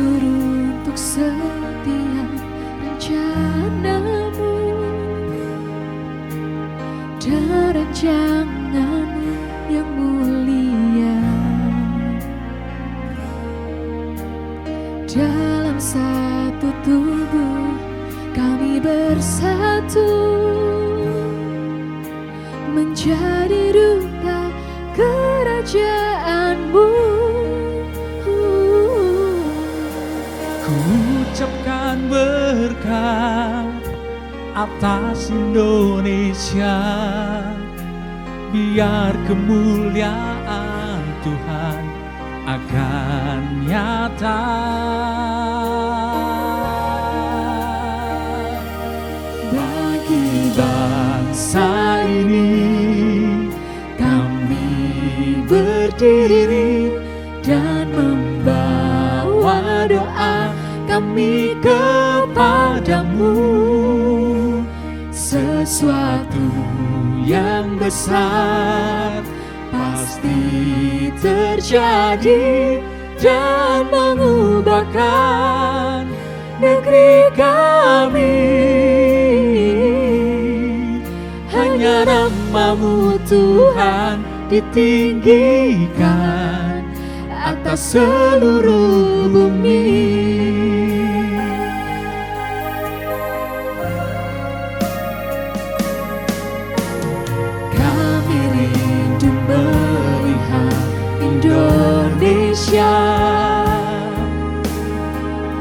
untuk setiap rencanamu dan rancanganmu yang mulia. Dalam satu tubuh kami bersatu menjadi duta kerajaanmu. Ku ucapkan berkat atas Indonesia, biar kemuliaan Tuhan akan nyata. Bagi bangsa ini kami berdiri dan membawa doa kami kepadamu. Sesuatu yang besar pasti terjadi dan mengubahkan negeri kami. Hanya nama-Mu Tuhan ditinggikan atas seluruh bumi. Kami rindu melihat Indonesia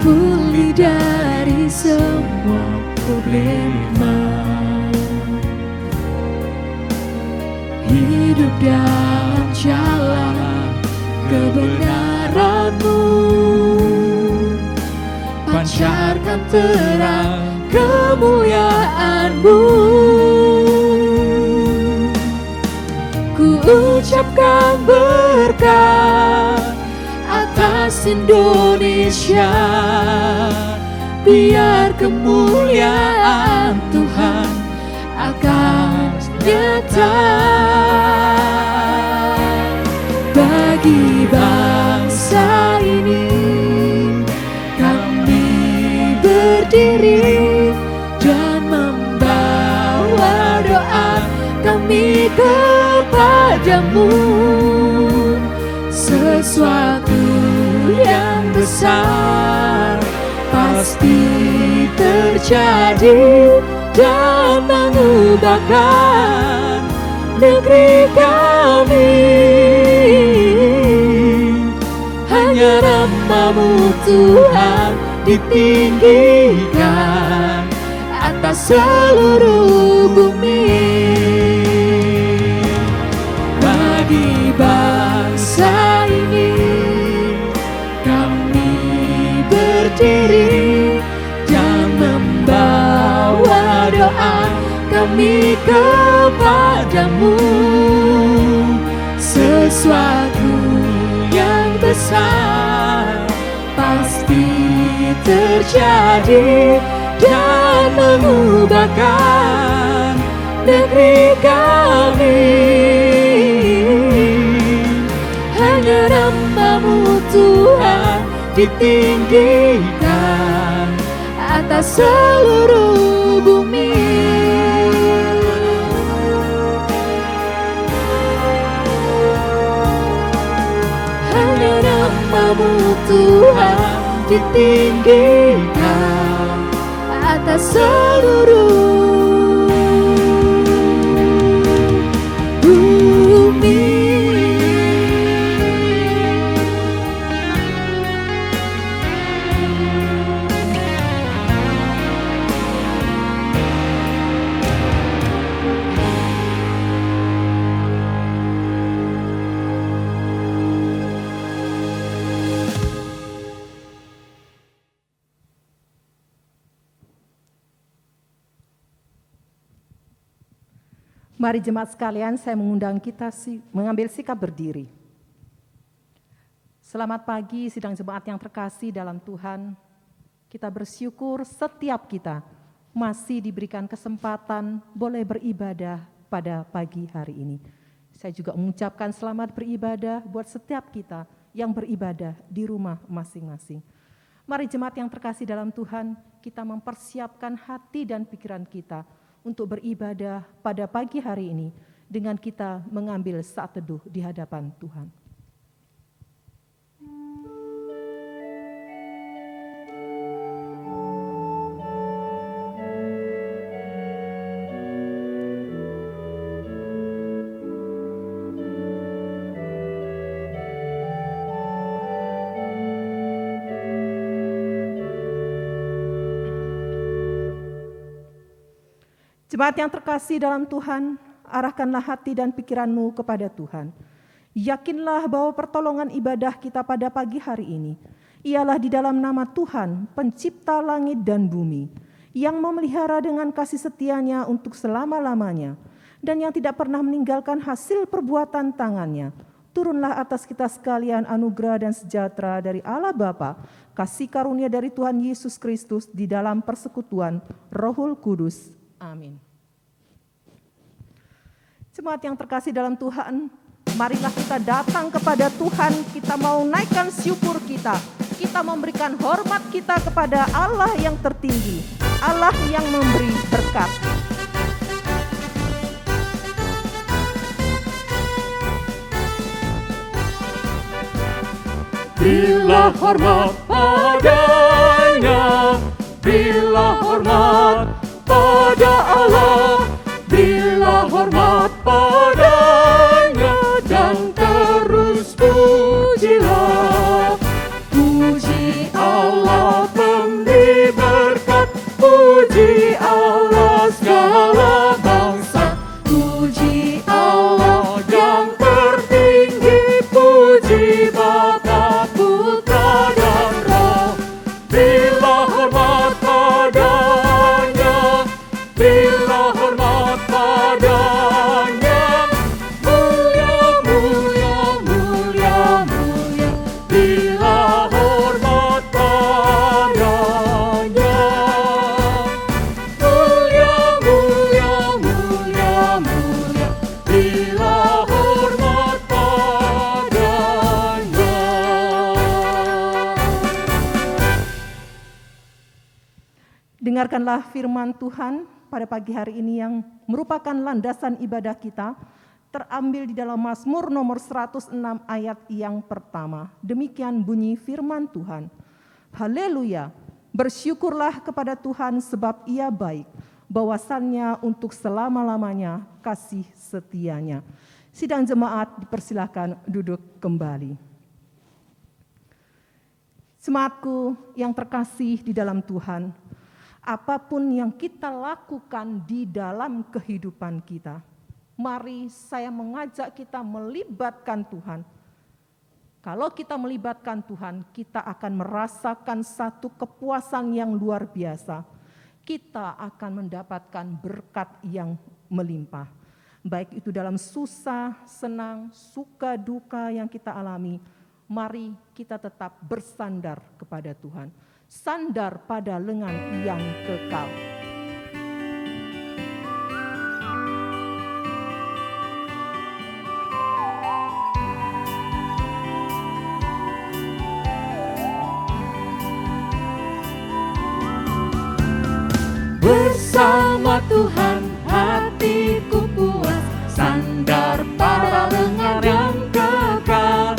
pulih dari semua problema, hidup dalam jalan kebenaran-Mu, pancarkan terang kemuliaan-Mu. Ku ucapkan berkat atas Indonesia, biar kemuliaan Tuhan akan nyata. Bagi bangsa ini kami berdiri dan membawa doa kami kepadamu. Sesuatu yang besar pasti terjadi dan mengubahkan negeri kami. Hanya nama-Mu Tuhan ditinggikan atas seluruh bumi. Bagi bangsa ini kami berdiri dan membawa doa kami kepadamu. Sesuatu yang besar pasti terjadi dan mengubahkan negeri kami. Hanya nama-Mu Tuhan ditinggikan atas seluruh bumi. Hanya nama-Mu Tuhan ditinggikan atas seluruh bumi. Mari jemaat sekalian, saya mengundang kita mengambil sikap berdiri. Selamat pagi sidang jemaat yang terkasih dalam Tuhan. Kita bersyukur setiap kita masih diberikan kesempatan boleh beribadah pada pagi hari ini. Saya juga mengucapkan selamat beribadah buat setiap kita yang beribadah di rumah masing-masing. Mari jemaat yang terkasih dalam Tuhan, kita mempersiapkan hati dan pikiran kita untuk beribadah pada pagi hari ini dengan kita mengambil saat teduh di hadapan Tuhan. Jemaat yang terkasih dalam Tuhan, arahkanlah hati dan pikiranmu kepada Tuhan. Yakinlah bahwa pertolongan ibadah kita pada pagi hari ini ialah di dalam nama Tuhan, pencipta langit dan bumi, yang memelihara dengan kasih setianya untuk selama-lamanya, dan yang tidak pernah meninggalkan hasil perbuatan tangannya. Turunlah atas kita sekalian anugerah dan sejahtera dari Allah Bapa, kasih karunia dari Tuhan Yesus Kristus di dalam persekutuan Rohul Kudus. Amin. Jemaat yang terkasih dalam Tuhan, marilah kita datang kepada Tuhan, kita mau naikkan syukur kita memberikan hormat kita kepada Allah yang tertinggi, Allah yang memberi berkat. Bila hormat padanya, bila hormat pada Allah, bila hormat padanya, dan terus pujilah. Puji Allah pemberi berkat, puji Allah segala bangsa, puji Allah yang tertinggi, puji Bapa, Putra dan Roh. Bila hormat padanya, bila hormat padanya, mulia, mulia, mulia, mulia. Bila hormat padanya, mulia, mulia, mulia, mulia. Bila hormat padanya. Dengarkanlah firman Tuhan pada pagi hari ini yang merupakan landasan ibadah kita, terambil di dalam Mazmur nomor 106 ayat yang pertama. Demikian bunyi firman Tuhan. Haleluya, bersyukurlah kepada Tuhan sebab Ia baik, bahwasannya untuk selama-lamanya kasih setianya. Sidang jemaat dipersilakan duduk kembali. Jemaatku yang terkasih di dalam Tuhan, apapun yang kita lakukan di dalam kehidupan kita, mari saya mengajak kita melibatkan Tuhan. Kalau kita melibatkan Tuhan, kita akan merasakan satu kepuasan yang luar biasa. Kita akan mendapatkan berkat yang melimpah. Baik itu dalam susah, senang, suka, duka yang kita alami, mari kita tetap bersandar kepada Tuhan. Sandar pada lengan yang kekal. Bersama Tuhan hatiku puas, sandar pada lengan yang kekal.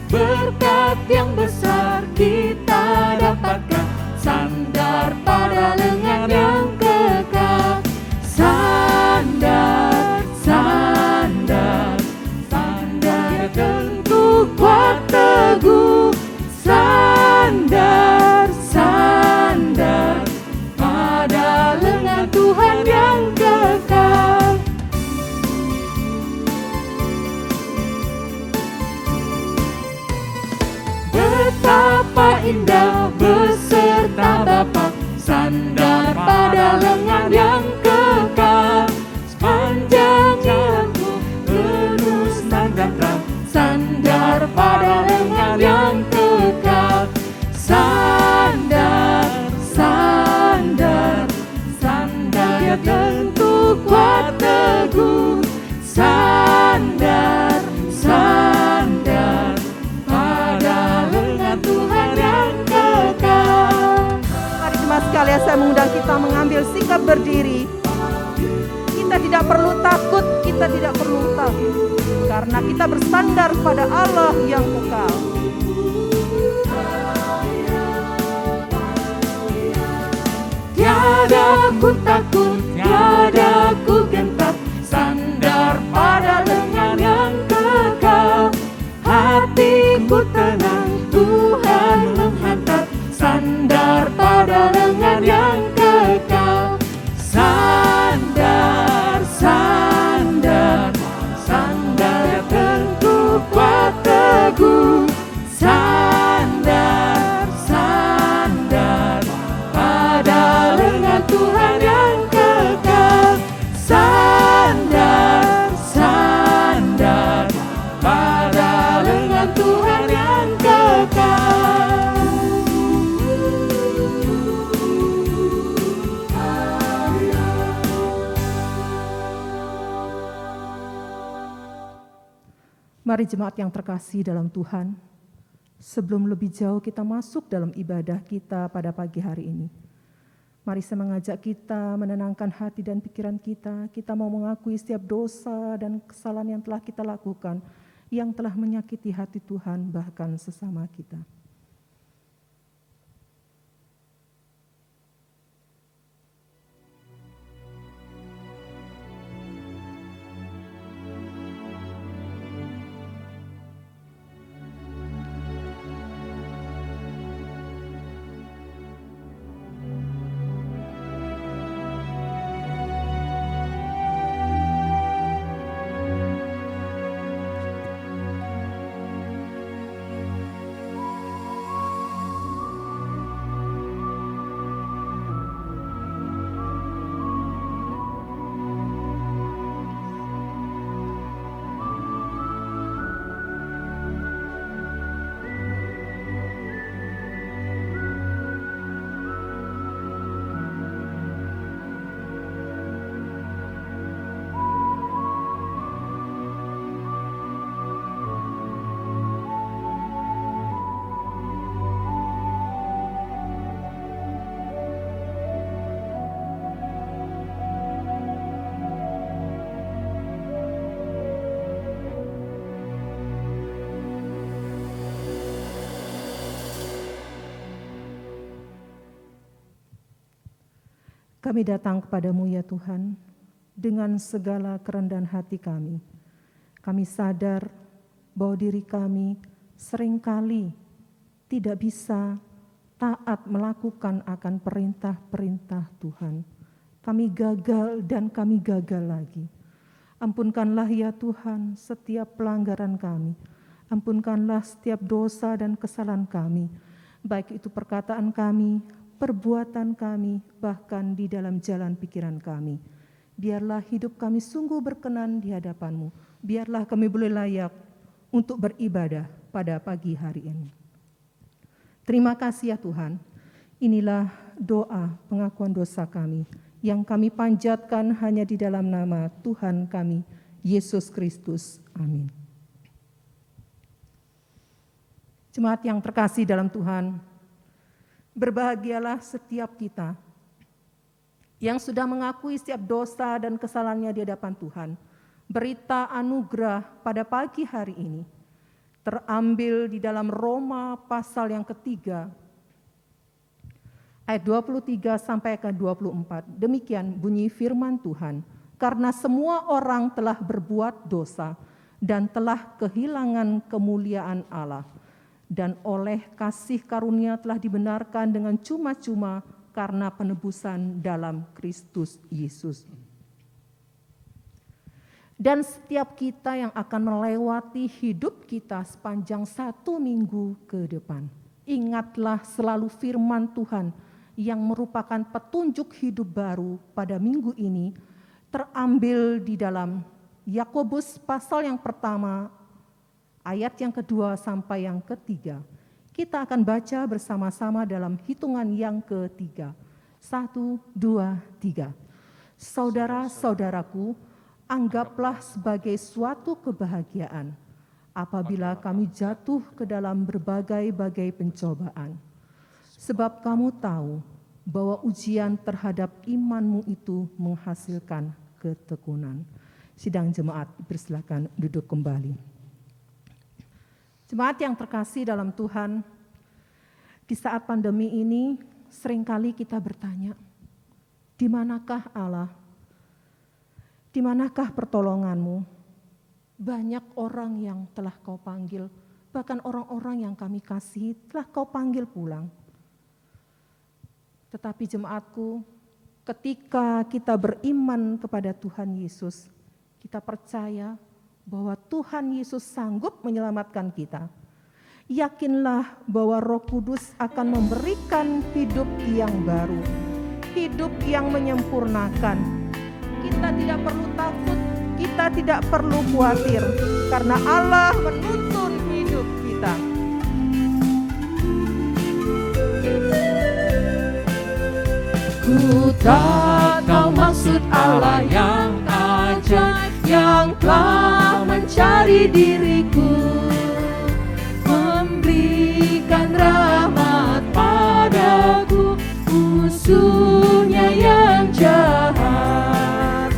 Berkat yang besar kita dapatkan, sandar pada lengan yang kekal. Sandar, sandar, sandar tentu kuat teguh. Sandar, sandar pada lengan Tuhan yang kekal. Betapa indah beserta Bapa, sandar pada lengan yang kekal. Sepanjang jalanku lurus dan terang, sandar pada lengan yang kekal. Sandar, sandar, sandar ya tentu kuat teguh. Sandar, sandar pada lengan Tuhan yang kekal. sekalian saya mengundang kita mengambil sikap berdiri. Kita tidak perlu takut, kita tidak perlu takut, karena kita bersandar pada Allah yang kekal. Tiada ku takut, tiada ku gentar, sandar pada lengan yang kekal. Hatiku tenang, Tuhan menghantar, sandar pada lengan yang kekal. Sandar, sandar, sandar tentu kuat teguh. Sandar, sandar pada lengan Tuhan yang kekal. Sandar, sandar pada lengan Tuhan yang kekal. Mari jemaat yang terkasih dalam Tuhan, sebelum lebih jauh kita masuk dalam ibadah kita pada pagi hari ini, mari saya mengajak kita menenangkan hati dan pikiran kita. Kita mau mengakui setiap dosa dan kesalahan yang telah kita lakukan, yang telah menyakiti hati Tuhan bahkan sesama kita. Kami datang kepadamu ya Tuhan, dengan segala kerendahan hati kami. Kami sadar bahwa diri kami seringkali tidak bisa taat melakukan akan perintah-perintah Tuhan. Kami gagal dan kami gagal lagi. Ampunkanlah ya Tuhan setiap pelanggaran kami. Ampunkanlah setiap dosa dan kesalahan kami, baik itu perkataan kami, perbuatan kami, bahkan di dalam jalan pikiran kami. Biarlah hidup kami sungguh berkenan di hadapan-Mu. Biarlah kami boleh layak untuk beribadah pada pagi hari ini. Terima kasih ya Tuhan. Inilah doa pengakuan dosa kami yang kami panjatkan hanya di dalam nama Tuhan kami, Yesus Kristus. Amin. Jemaat yang terkasih dalam Tuhan, berbahagialah setiap kita yang sudah mengakui setiap dosa dan kesalahannya di hadapan Tuhan. Berita anugerah pada pagi hari ini terambil di dalam Roma pasal yang ketiga, ayat 23 sampai ke 24. Demikian bunyi firman Tuhan. Karena semua orang telah berbuat dosa dan telah kehilangan kemuliaan Allah, dan oleh kasih karunia telah dibenarkan dengan cuma-cuma karena penebusan dalam Kristus Yesus. Dan setiap kita yang akan melewati hidup kita sepanjang 1 minggu ke depan, ingatlah selalu firman Tuhan yang merupakan petunjuk hidup baru pada minggu ini, terambil di dalam Yakobus pasal yang pertama, ayat yang kedua sampai yang ketiga. Kita akan baca bersama-sama dalam hitungan yang ketiga. 1, 2, 3. Saudara-saudaraku, anggaplah sebagai suatu kebahagiaan apabila kami jatuh ke dalam berbagai-bagai pencobaan. Sebab kamu tahu bahwa ujian terhadap imanmu itu menghasilkan ketekunan. Sidang jemaat, persilakan duduk kembali. Jemaat yang terkasih dalam Tuhan, di saat pandemi ini seringkali kita bertanya, di manakah Allah? Di manakah pertolonganmu? Banyak orang yang telah kau panggil, bahkan orang-orang yang kami kasihi telah kau panggil pulang. Tetapi jemaatku, ketika kita beriman kepada Tuhan Yesus, kita percaya bahwa Tuhan Yesus sanggup menyelamatkan kita. Yakinlah bahwa Roh Kudus akan memberikan hidup yang baru, hidup yang menyempurnakan. Kita tidak perlu takut, kita tidak perlu khawatir, karena Allah menuntun hidup kita. Ku tak tahu maksud Allah yang ajaib yang telah mencari diriku, memberikan rahmat padaku, musuhnya yang jahat.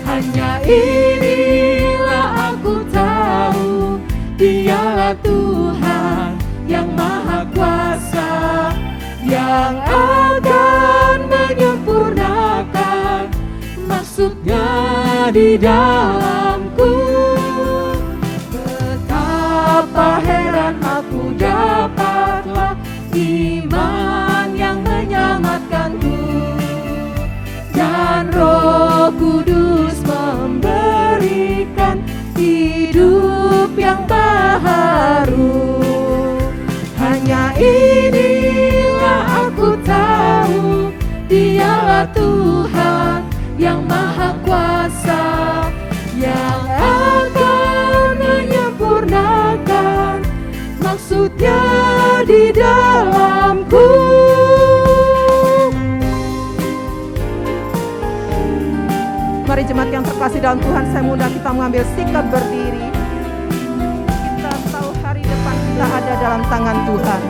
Hanya inilah aku tahu, Dialah Tuhan yang Maha Kuasa, yang akan menyempurnakan maksudnya di dalamku. Betapa heran aku dapatlah iman yang menyelamatkanku, dan Roh Kudus memberikan hidup yang baru. Hanya inilah aku tahu, Dialah Tuhan yang Maha Kuasa, yang akan menyempurnakan maksudnya di dalamku. Mari jemaat yang terkasih dalam Tuhan, saya mudah kita mengambil sikap berdiri. Kita tahu hari depan kita ada dalam tangan Tuhan.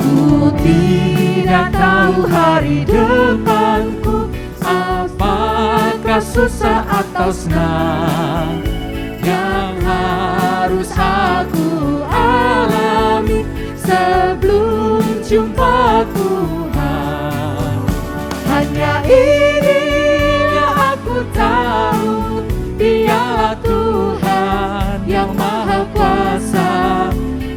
Ku tidak tahu hari depanku, apakah susah atau senang, yang harus aku alami sebelum jumpa Tuhan. Hanya inilah aku tahu, Dialah Tuhan yang Maha Kuasa,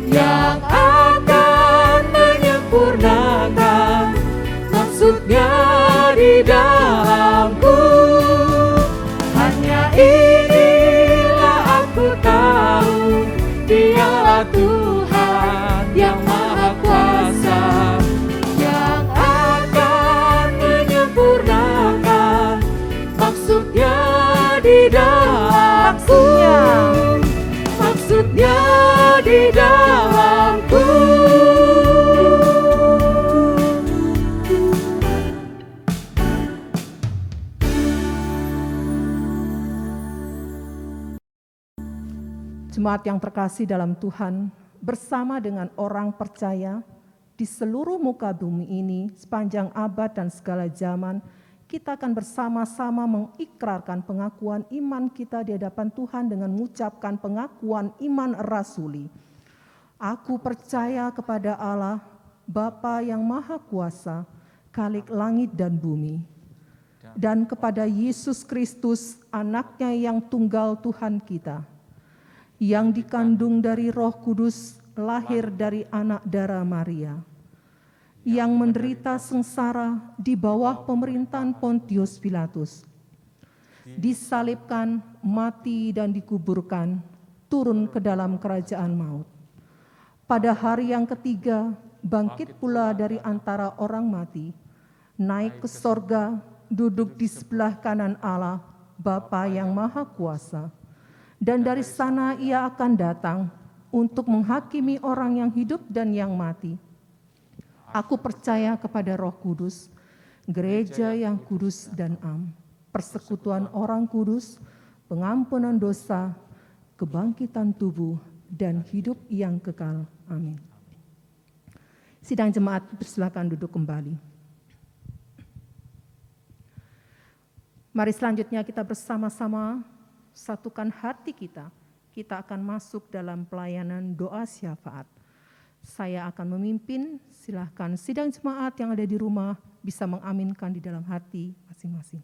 yang akan menyempurnakan maksudnya di dalamku. Hanya inilah aku tahu, Dialah Tuhan yang Maha Kuasa, yang akan menyempurnakan maksudnya di dalamku. Maksudnya di dalamku. Jemaat yang terkasih dalam Tuhan, bersama dengan orang percaya di seluruh muka bumi ini, sepanjang abad dan segala zaman, kita akan bersama-sama mengikrarkan pengakuan iman kita di hadapan Tuhan dengan mengucapkan pengakuan iman rasuli. Aku percaya kepada Allah, Bapa yang Maha Kuasa, Khalik langit dan bumi, dan kepada Yesus Kristus, anaknya yang tunggal Tuhan kita, yang dikandung dari Roh Kudus, lahir dari anak darah Maria, yang menderita sengsara di bawah pemerintahan Pontius Pilatus, disalibkan, mati dan dikuburkan, turun ke dalam kerajaan maut. Pada hari yang ketiga, bangkit pula dari antara orang mati, naik ke sorga, duduk di sebelah kanan Allah, Bapa yang Maha Kuasa. Dan dari sana ia akan datang untuk menghakimi orang yang hidup dan yang mati. Aku percaya kepada Roh Kudus, gereja yang kudus dan am, persekutuan orang kudus, pengampunan dosa, kebangkitan tubuh, dan hidup yang kekal. Amin. Sidang jemaat, persilakan duduk kembali. Mari selanjutnya kita bersama-sama satukan hati kita. Kita akan masuk dalam pelayanan doa syafaat. Saya akan memimpin, silahkan sidang jemaat yang ada di rumah bisa mengaminkan di dalam hati masing-masing.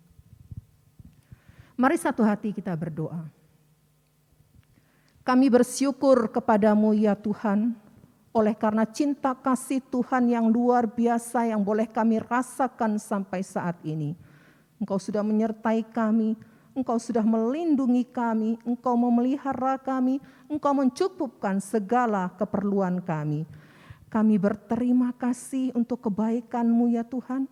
Mari satu hati kita berdoa. Kami bersyukur kepadamu ya Tuhan, oleh karena cinta kasih Tuhan yang luar biasa yang boleh kami rasakan sampai saat ini. Engkau sudah menyertai kami, Engkau sudah melindungi kami, Engkau memelihara kami, Engkau mencukupkan segala keperluan kami. Kami berterima kasih untuk kebaikan-Mu ya Tuhan,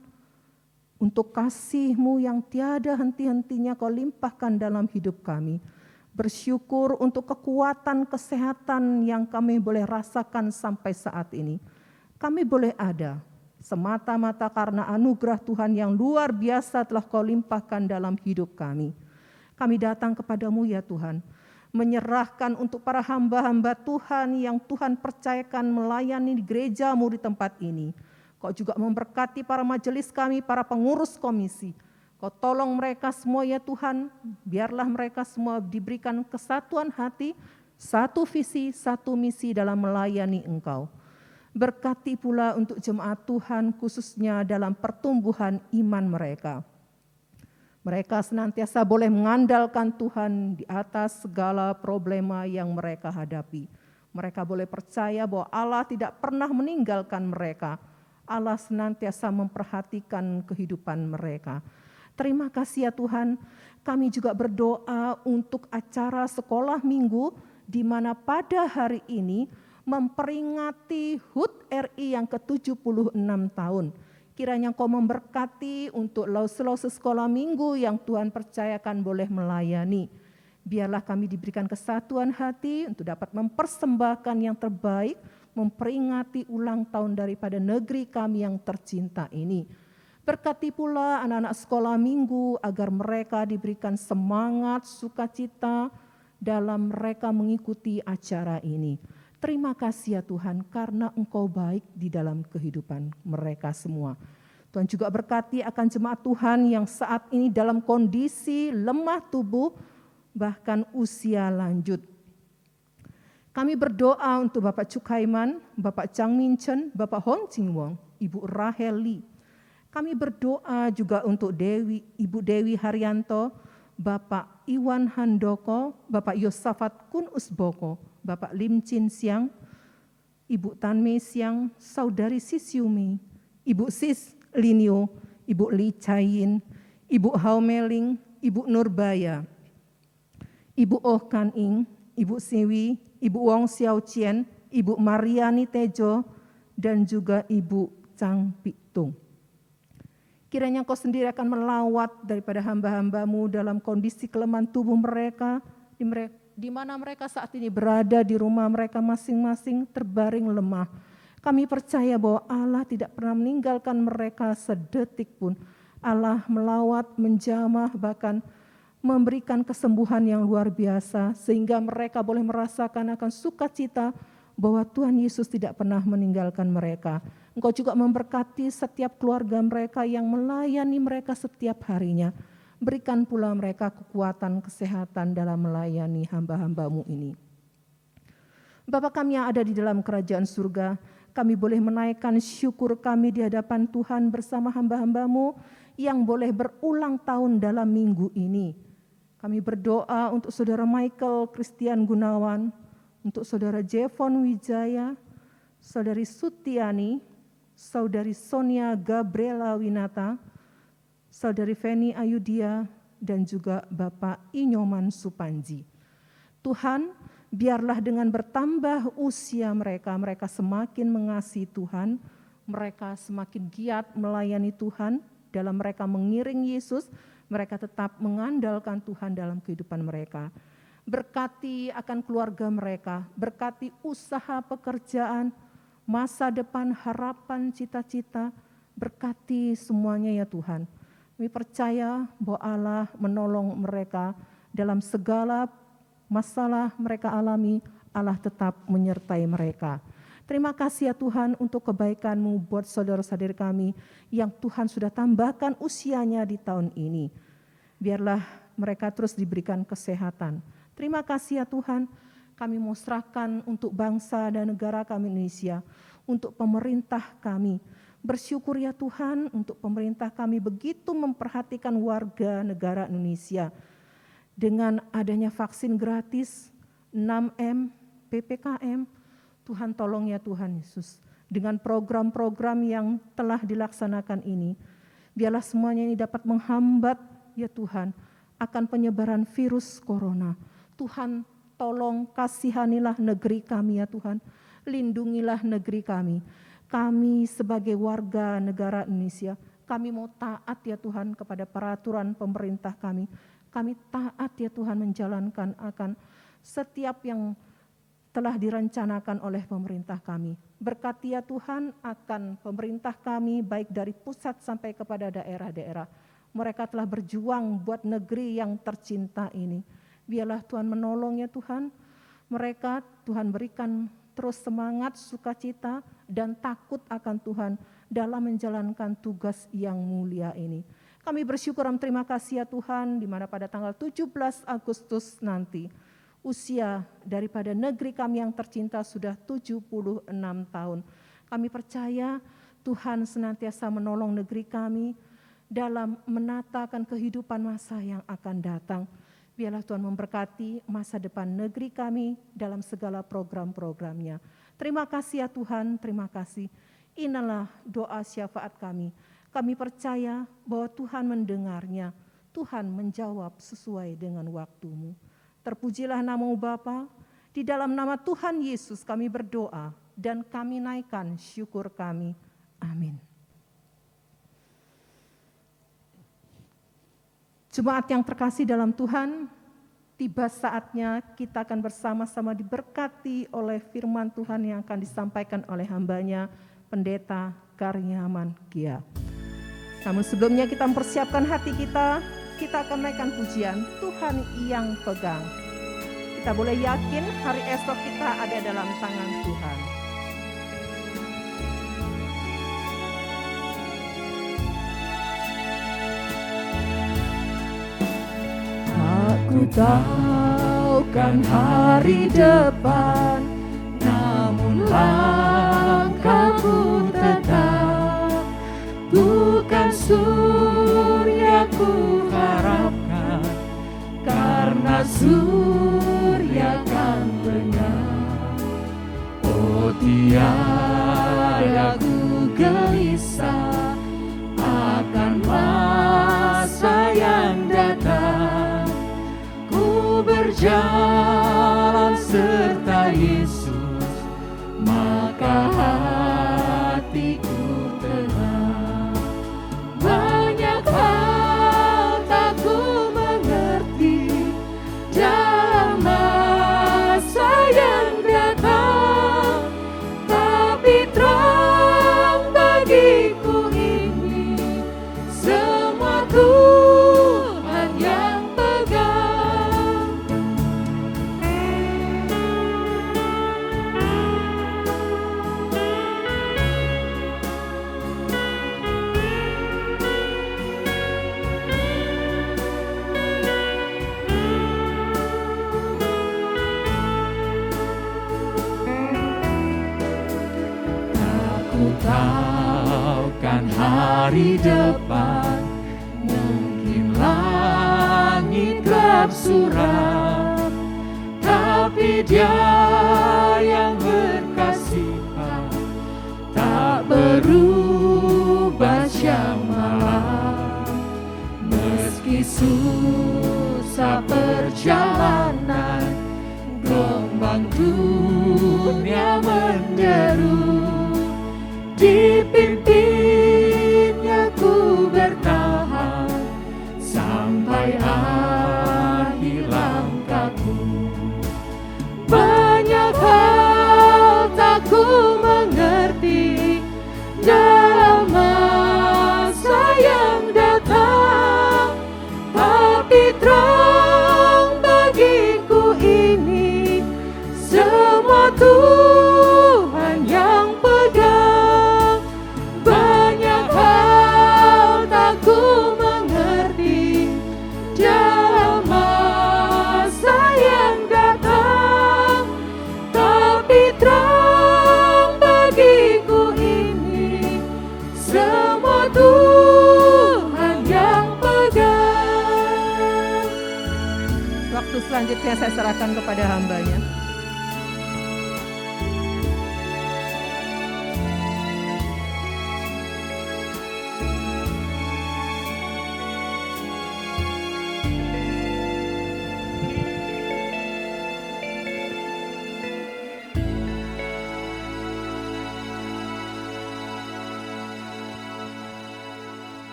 untuk kasih-Mu yang tiada henti-hentinya Kau limpahkan dalam hidup kami. Bersyukur untuk kekuatan kesehatan yang kami boleh rasakan sampai saat ini. Kami boleh ada semata-mata karena anugerah Tuhan yang luar biasa telah Kau limpahkan dalam hidup kami. Kami datang kepadamu ya Tuhan, menyerahkan untuk para hamba-hamba Tuhan yang Tuhan percayakan melayani di gereja-Mu di tempat ini. Kau juga memberkati para majelis kami, para pengurus komisi. Kau tolong mereka semua ya Tuhan, biarlah mereka semua diberikan kesatuan hati, satu visi, satu misi dalam melayani Engkau. Berkati pula untuk jemaat Tuhan khususnya dalam pertumbuhan iman mereka. Mereka senantiasa boleh mengandalkan Tuhan di atas segala problema yang mereka hadapi. Mereka boleh percaya bahwa Allah tidak pernah meninggalkan mereka. Allah senantiasa memperhatikan kehidupan mereka. Terima kasih ya Tuhan, kami juga berdoa untuk acara sekolah minggu di mana pada hari ini memperingati HUT RI yang ke-76 tahun. Kiranya Kau memberkati untuk lause-lause sekolah minggu yang Tuhan percayakan boleh melayani. Biarlah kami diberikan kesatuan hati untuk dapat mempersembahkan yang terbaik, memperingati ulang tahun daripada negeri kami yang tercinta ini. Berkati pula anak-anak sekolah minggu agar mereka diberikan semangat, sukacita dalam mereka mengikuti acara ini. Terima kasih ya Tuhan karena Engkau baik di dalam kehidupan mereka semua. Tuhan juga berkati akan jemaat Tuhan yang saat ini dalam kondisi lemah tubuh bahkan usia lanjut. Kami berdoa untuk Bapak Cukhaiman, Bapak Chang Min Chen, Bapak Hon Ching Wong, Ibu Rahel Lee. Kami berdoa juga untuk Ibu Dewi Haryanto, Bapak Iwan Handoko, Bapak Yosafat Kun Usboko, Bapak Lim Chin Siang, Ibu Tan Mei Siang, Saudari Sisyumi, Ibu Sis Linio, Ibu Li Chayin, Ibu Hao Meling, Ibu Nurbaya, Ibu Oh Kan Ing, Ibu Siwi, Ibu Wong Xiao Chien, Ibu Mariani Tejo, dan juga Ibu Chang Pitung. Kiranya Kau sendiri akan melawat daripada hamba-hamba-Mu dalam kondisi kelemahan tubuh mereka, di mana mereka saat ini berada di rumah mereka masing-masing terbaring lemah. Kami percaya bahwa Allah tidak pernah meninggalkan mereka sedetik pun. Allah melawat, menjamah, bahkan memberikan kesembuhan yang luar biasa, sehingga mereka boleh merasakan akan sukacita bahwa Tuhan Yesus tidak pernah meninggalkan mereka. Engkau juga memberkati setiap keluarga mereka yang melayani mereka setiap harinya. Berikan pula mereka kekuatan, kesehatan dalam melayani hamba-hamba-Mu ini. Bapa kami yang ada di dalam kerajaan surga, kami boleh menaikkan syukur kami di hadapan Tuhan bersama hamba-hamba-Mu yang boleh berulang tahun dalam minggu ini. Kami berdoa untuk Saudara Michael Christian Gunawan, untuk Saudara Jevon Wijaya, Saudari Sutiani, Saudari Sonia Gabriela Winata, Saudari Feni Ayudia, dan juga Bapak Inyoman Supanji. Tuhan, biarlah dengan bertambah usia mereka, mereka semakin mengasihi Tuhan, mereka semakin giat melayani Tuhan, dalam mereka mengiring Yesus, mereka tetap mengandalkan Tuhan dalam kehidupan mereka. Berkati akan keluarga mereka, berkati usaha pekerjaan, masa depan, harapan, cita-cita, berkati semuanya ya Tuhan. Kami percaya bahwa Allah menolong mereka dalam segala masalah mereka alami, Allah tetap menyertai mereka. Terima kasih ya Tuhan untuk kebaikan-Mu buat saudara-saudari kami yang Tuhan sudah tambahkan usianya di tahun ini. Biarlah mereka terus diberikan kesehatan. Terima kasih ya Tuhan, kami mau serahkan untuk bangsa dan negara kami Indonesia, untuk pemerintah kami. Bersyukur ya Tuhan untuk pemerintah kami begitu memperhatikan warga negara Indonesia. Dengan adanya vaksin gratis, 6M, PPKM, Tuhan tolong ya Tuhan Yesus. Dengan program-program yang telah dilaksanakan ini, biarlah semuanya ini dapat menghambat ya Tuhan akan penyebaran virus corona. Tuhan tolong kasihanilah negeri kami ya Tuhan. Lindungilah negeri kami. Kami sebagai warga negara Indonesia, kami mau taat ya Tuhan kepada peraturan pemerintah kami. Kami taat ya Tuhan menjalankan akan setiap yang telah direncanakan oleh pemerintah kami. Berkati ya Tuhan akan pemerintah kami baik dari pusat sampai kepada daerah-daerah. Mereka telah berjuang buat negeri yang tercinta ini. Biarlah Tuhan menolong ya Tuhan. Mereka Tuhan berikan terus semangat, sukacita, dan takut akan Tuhan dalam menjalankan tugas yang mulia ini. Kami bersyukur dan terima kasih ya Tuhan, di mana pada tanggal 17 Agustus nanti, usia daripada negeri kami yang tercinta sudah 76 tahun. Kami percaya Tuhan senantiasa menolong negeri kami dalam menatakan kehidupan masa yang akan datang. Biarlah Tuhan memberkati masa depan negeri kami dalam segala program-programnya. Terima kasih ya Tuhan, terima kasih. Inilah doa syafaat kami. Kami percaya bahwa Tuhan mendengarnya. Tuhan menjawab sesuai dengan waktu-Mu. Terpujilah nama-Mu Bapa. Di dalam nama Tuhan Yesus kami berdoa dan kami naikkan syukur kami. Amin. Jemaat yang terkasih dalam Tuhan, tiba saatnya kita akan bersama-sama diberkati oleh firman Tuhan yang akan disampaikan oleh hamba-Nya, Pendeta Karyaman Gia. Namun sebelumnya kita mempersiapkan hati kita akan naikkan pujian Tuhan yang pegang. Kita boleh yakin hari esok kita ada dalam tangan Tuhan. Aku tahu kan hari depan, namun langkahku tetap bukan surya ku harapkan, karena surya kan benar. Oh tiada ku gelisah akan masa yang datang. Berjalan serta Yesus, maka hatiku tenang. Banyak hal tak ku mengerti dalam masa yang datang, tapi terang bagiku ini semua Tuhan yang pegang. Tahu kan hari depan mungkin langit gelap suram, tapi Dia yang berkasihan tak berubah siang malam. Meski susah perjalanan, gelombang dunia menderu, dipimpinnya ku bertahan sampai akhir langkahku. Banyak hal tak ku mengerti dalam masa yang datang, tapi terang bagiku ini semua Tuhan yang Selanjutnya saya serahkan kepada hambanya.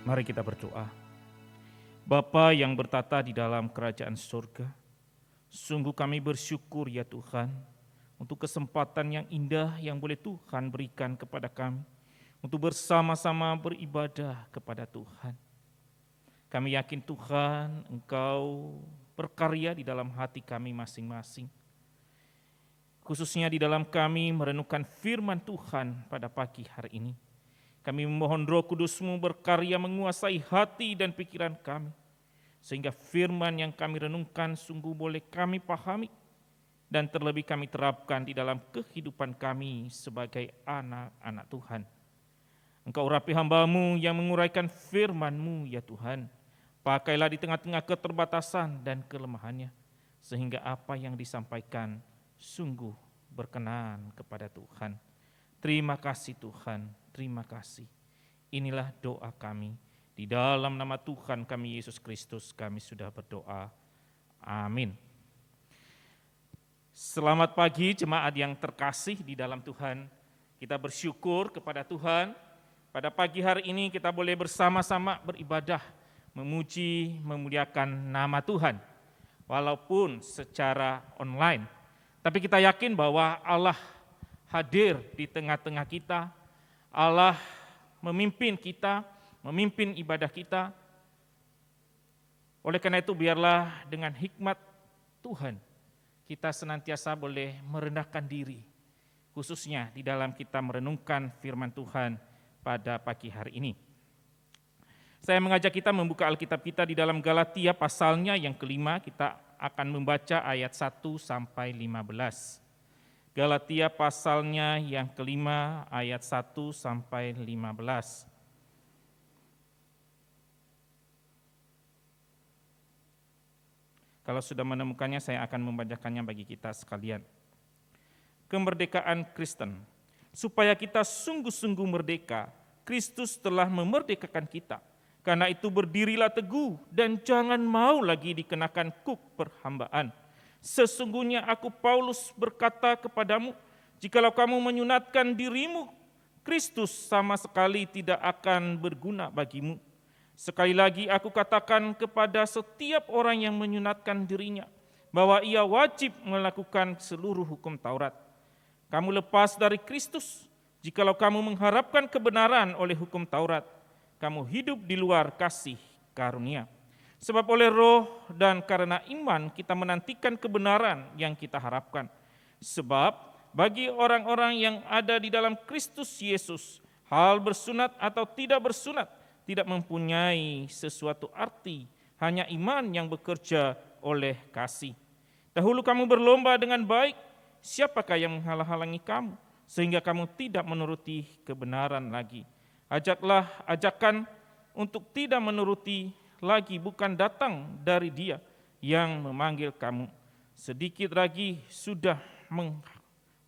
Mari kita berdoa. Bapa yang bertata di dalam kerajaan surga, sungguh kami bersyukur ya Tuhan untuk kesempatan yang indah yang boleh Tuhan berikan kepada kami untuk bersama-sama beribadah kepada Tuhan. Kami yakin Tuhan Engkau berkarya di dalam hati kami masing-masing. Khususnya di dalam kami merenungkan firman Tuhan pada pagi hari ini. Kami memohon Roh Kudus-Mu berkarya menguasai hati dan pikiran kami, sehingga firman yang kami renungkan sungguh boleh kami pahami, dan terlebih kami terapkan di dalam kehidupan kami sebagai anak-anak Tuhan. Engkau urapi hamba-Mu yang menguraikan firman-Mu ya Tuhan. Pakailah di tengah-tengah keterbatasan dan kelemahannya, sehingga apa yang disampaikan sungguh berkenan kepada Tuhan. Terima kasih Tuhan, terima kasih. Inilah doa kami. Di dalam nama Tuhan kami Yesus Kristus kami sudah berdoa. Amin. Selamat pagi jemaat yang terkasih di dalam Tuhan. Kita bersyukur kepada Tuhan. Pada pagi hari ini kita boleh bersama-sama beribadah, memuji, memuliakan nama Tuhan. Walaupun secara online. Tapi kita yakin bahwa Allah hadir di tengah-tengah kita, Allah memimpin kita, memimpin ibadah kita. Oleh karena itu biarlah dengan hikmat Tuhan, kita senantiasa boleh merendahkan diri, khususnya di dalam kita merenungkan firman Tuhan pada pagi hari ini. Saya mengajak kita membuka Alkitab kita di dalam Galatia pasalnya yang kelima, kita akan membaca ayat 1 sampai 15. Galatia pasalnya yang kelima ayat 1 sampai 15. Kalau sudah menemukannya saya akan membacakannya bagi kita sekalian. Kemerdekaan Kristen. Supaya kita sungguh-sungguh merdeka, Kristus telah memerdekakan kita. Karena itu berdirilah teguh dan jangan mau lagi dikenakan kuk perhambaan. Sesungguhnya aku Paulus berkata kepadamu, jikalau kamu menyunatkan dirimu, Kristus sama sekali tidak akan berguna bagimu. Sekali lagi aku katakan kepada setiap orang yang menyunatkan dirinya, bahwa ia wajib melakukan seluruh hukum Taurat. Kamu lepas dari Kristus, jikalau kamu mengharapkan kebenaran oleh hukum Taurat, kamu hidup di luar kasih karunia. Sebab oleh roh dan karena iman kita menantikan kebenaran yang kita harapkan. Sebab bagi orang-orang yang ada di dalam Kristus Yesus, hal bersunat atau tidak bersunat tidak mempunyai sesuatu arti, hanya iman yang bekerja oleh kasih. Dahulu kamu berlomba dengan baik, siapakah yang menghalang-halangi kamu, sehingga kamu tidak menuruti kebenaran lagi. Ajakan untuk tidak menuruti lagi bukan datang dari Dia yang memanggil kamu. Sedikit lagi sudah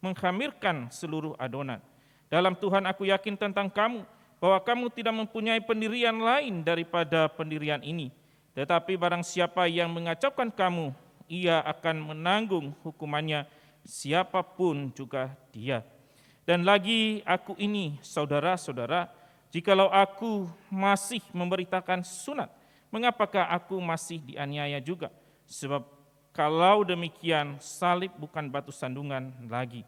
menghamirkan seluruh adonan. Dalam Tuhan aku yakin tentang kamu, bahwa kamu tidak mempunyai pendirian lain daripada pendirian ini. Tetapi barang siapa yang mengacaukan kamu, ia akan menanggung hukumannya, siapapun juga dia. Dan lagi aku ini, saudara-saudara, jikalau aku masih memberitakan sunat, mengapakah aku masih dianiaya juga? Sebab kalau demikian salib bukan batu sandungan lagi.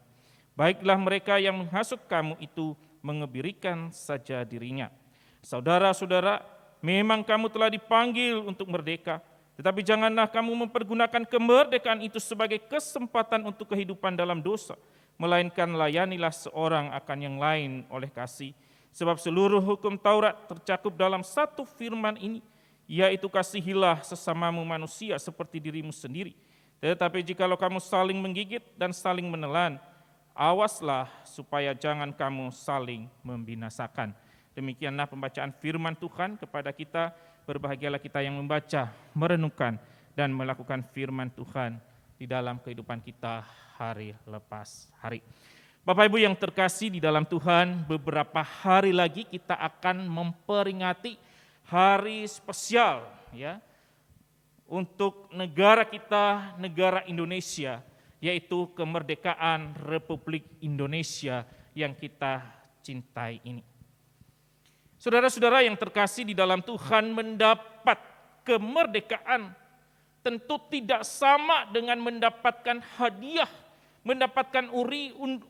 Baiklah mereka yang menghasut kamu itu mengebirikan saja dirinya. Saudara-saudara, memang kamu telah dipanggil untuk merdeka, tetapi janganlah kamu mempergunakan kemerdekaan itu sebagai kesempatan untuk kehidupan dalam dosa, melainkan layanilah seorang akan yang lain oleh kasih. Sebab seluruh hukum Taurat tercakup dalam satu firman ini, yaitu kasihilah sesamamu manusia seperti dirimu sendiri. Tetapi jikalau kamu saling menggigit dan saling menelan, awaslah supaya jangan kamu saling membinasakan. Demikianlah pembacaan firman Tuhan kepada kita. berbahagialah kita yang membaca, merenungkan, dan melakukan firman Tuhan di dalam kehidupan kita hari lepas hari. Bapak Ibu yang terkasih di dalam Tuhan, beberapa hari lagi kita akan memperingati hari spesial ya untuk negara kita, negara Indonesia, yaitu kemerdekaan Republik Indonesia yang kita cintai ini. Saudara-saudara yang terkasih di dalam Tuhan, mendapat kemerdekaan tentu tidak sama dengan mendapatkan hadiah, mendapatkan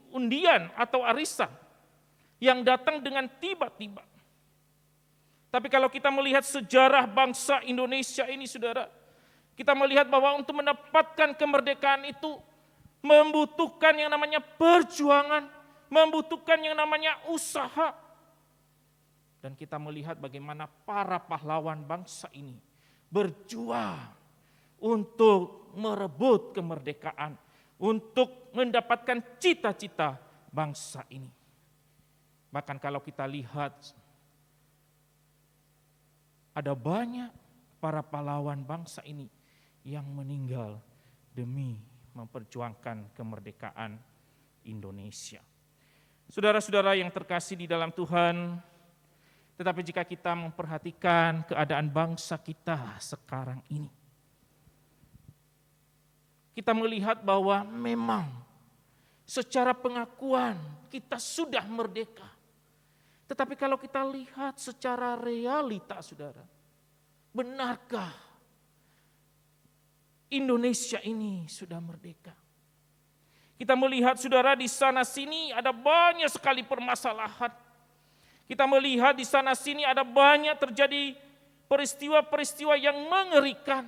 undian atau arisan yang datang dengan tiba-tiba. Tapi kalau kita melihat sejarah bangsa Indonesia ini, saudara, kita melihat bahwa untuk mendapatkan kemerdekaan itu membutuhkan yang namanya perjuangan, membutuhkan yang namanya usaha. Dan kita melihat bagaimana para pahlawan bangsa ini berjuang untuk merebut kemerdekaan, untuk mendapatkan cita-cita bangsa ini. Bahkan kalau kita lihat, ada banyak para pahlawan bangsa ini yang meninggal demi memperjuangkan kemerdekaan Indonesia. Saudara-saudara yang terkasih di dalam Tuhan, tetapi jika kita memperhatikan keadaan bangsa kita sekarang ini, kita melihat bahwa memang secara pengakuan kita sudah merdeka. Tetapi kalau kita lihat secara realita, saudara, benarkah Indonesia ini sudah merdeka? Kita melihat, saudara, di sana sini ada banyak sekali permasalahan. Kita melihat di sana sini ada banyak terjadi peristiwa-peristiwa yang mengerikan.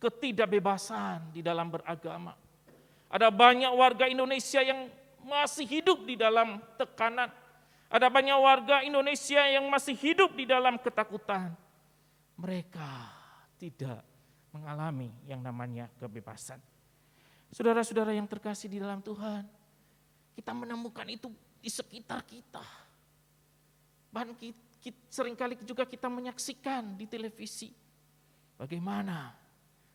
Ketidakbebasan di dalam beragama. Ada banyak warga Indonesia yang masih hidup di dalam tekanan. Ada banyak warga Indonesia yang masih hidup di dalam ketakutan. Mereka tidak mengalami yang namanya kebebasan. Saudara-saudara yang terkasih di dalam Tuhan, kita menemukan itu di sekitar kita. Bahkan seringkali juga kita menyaksikan di televisi bagaimana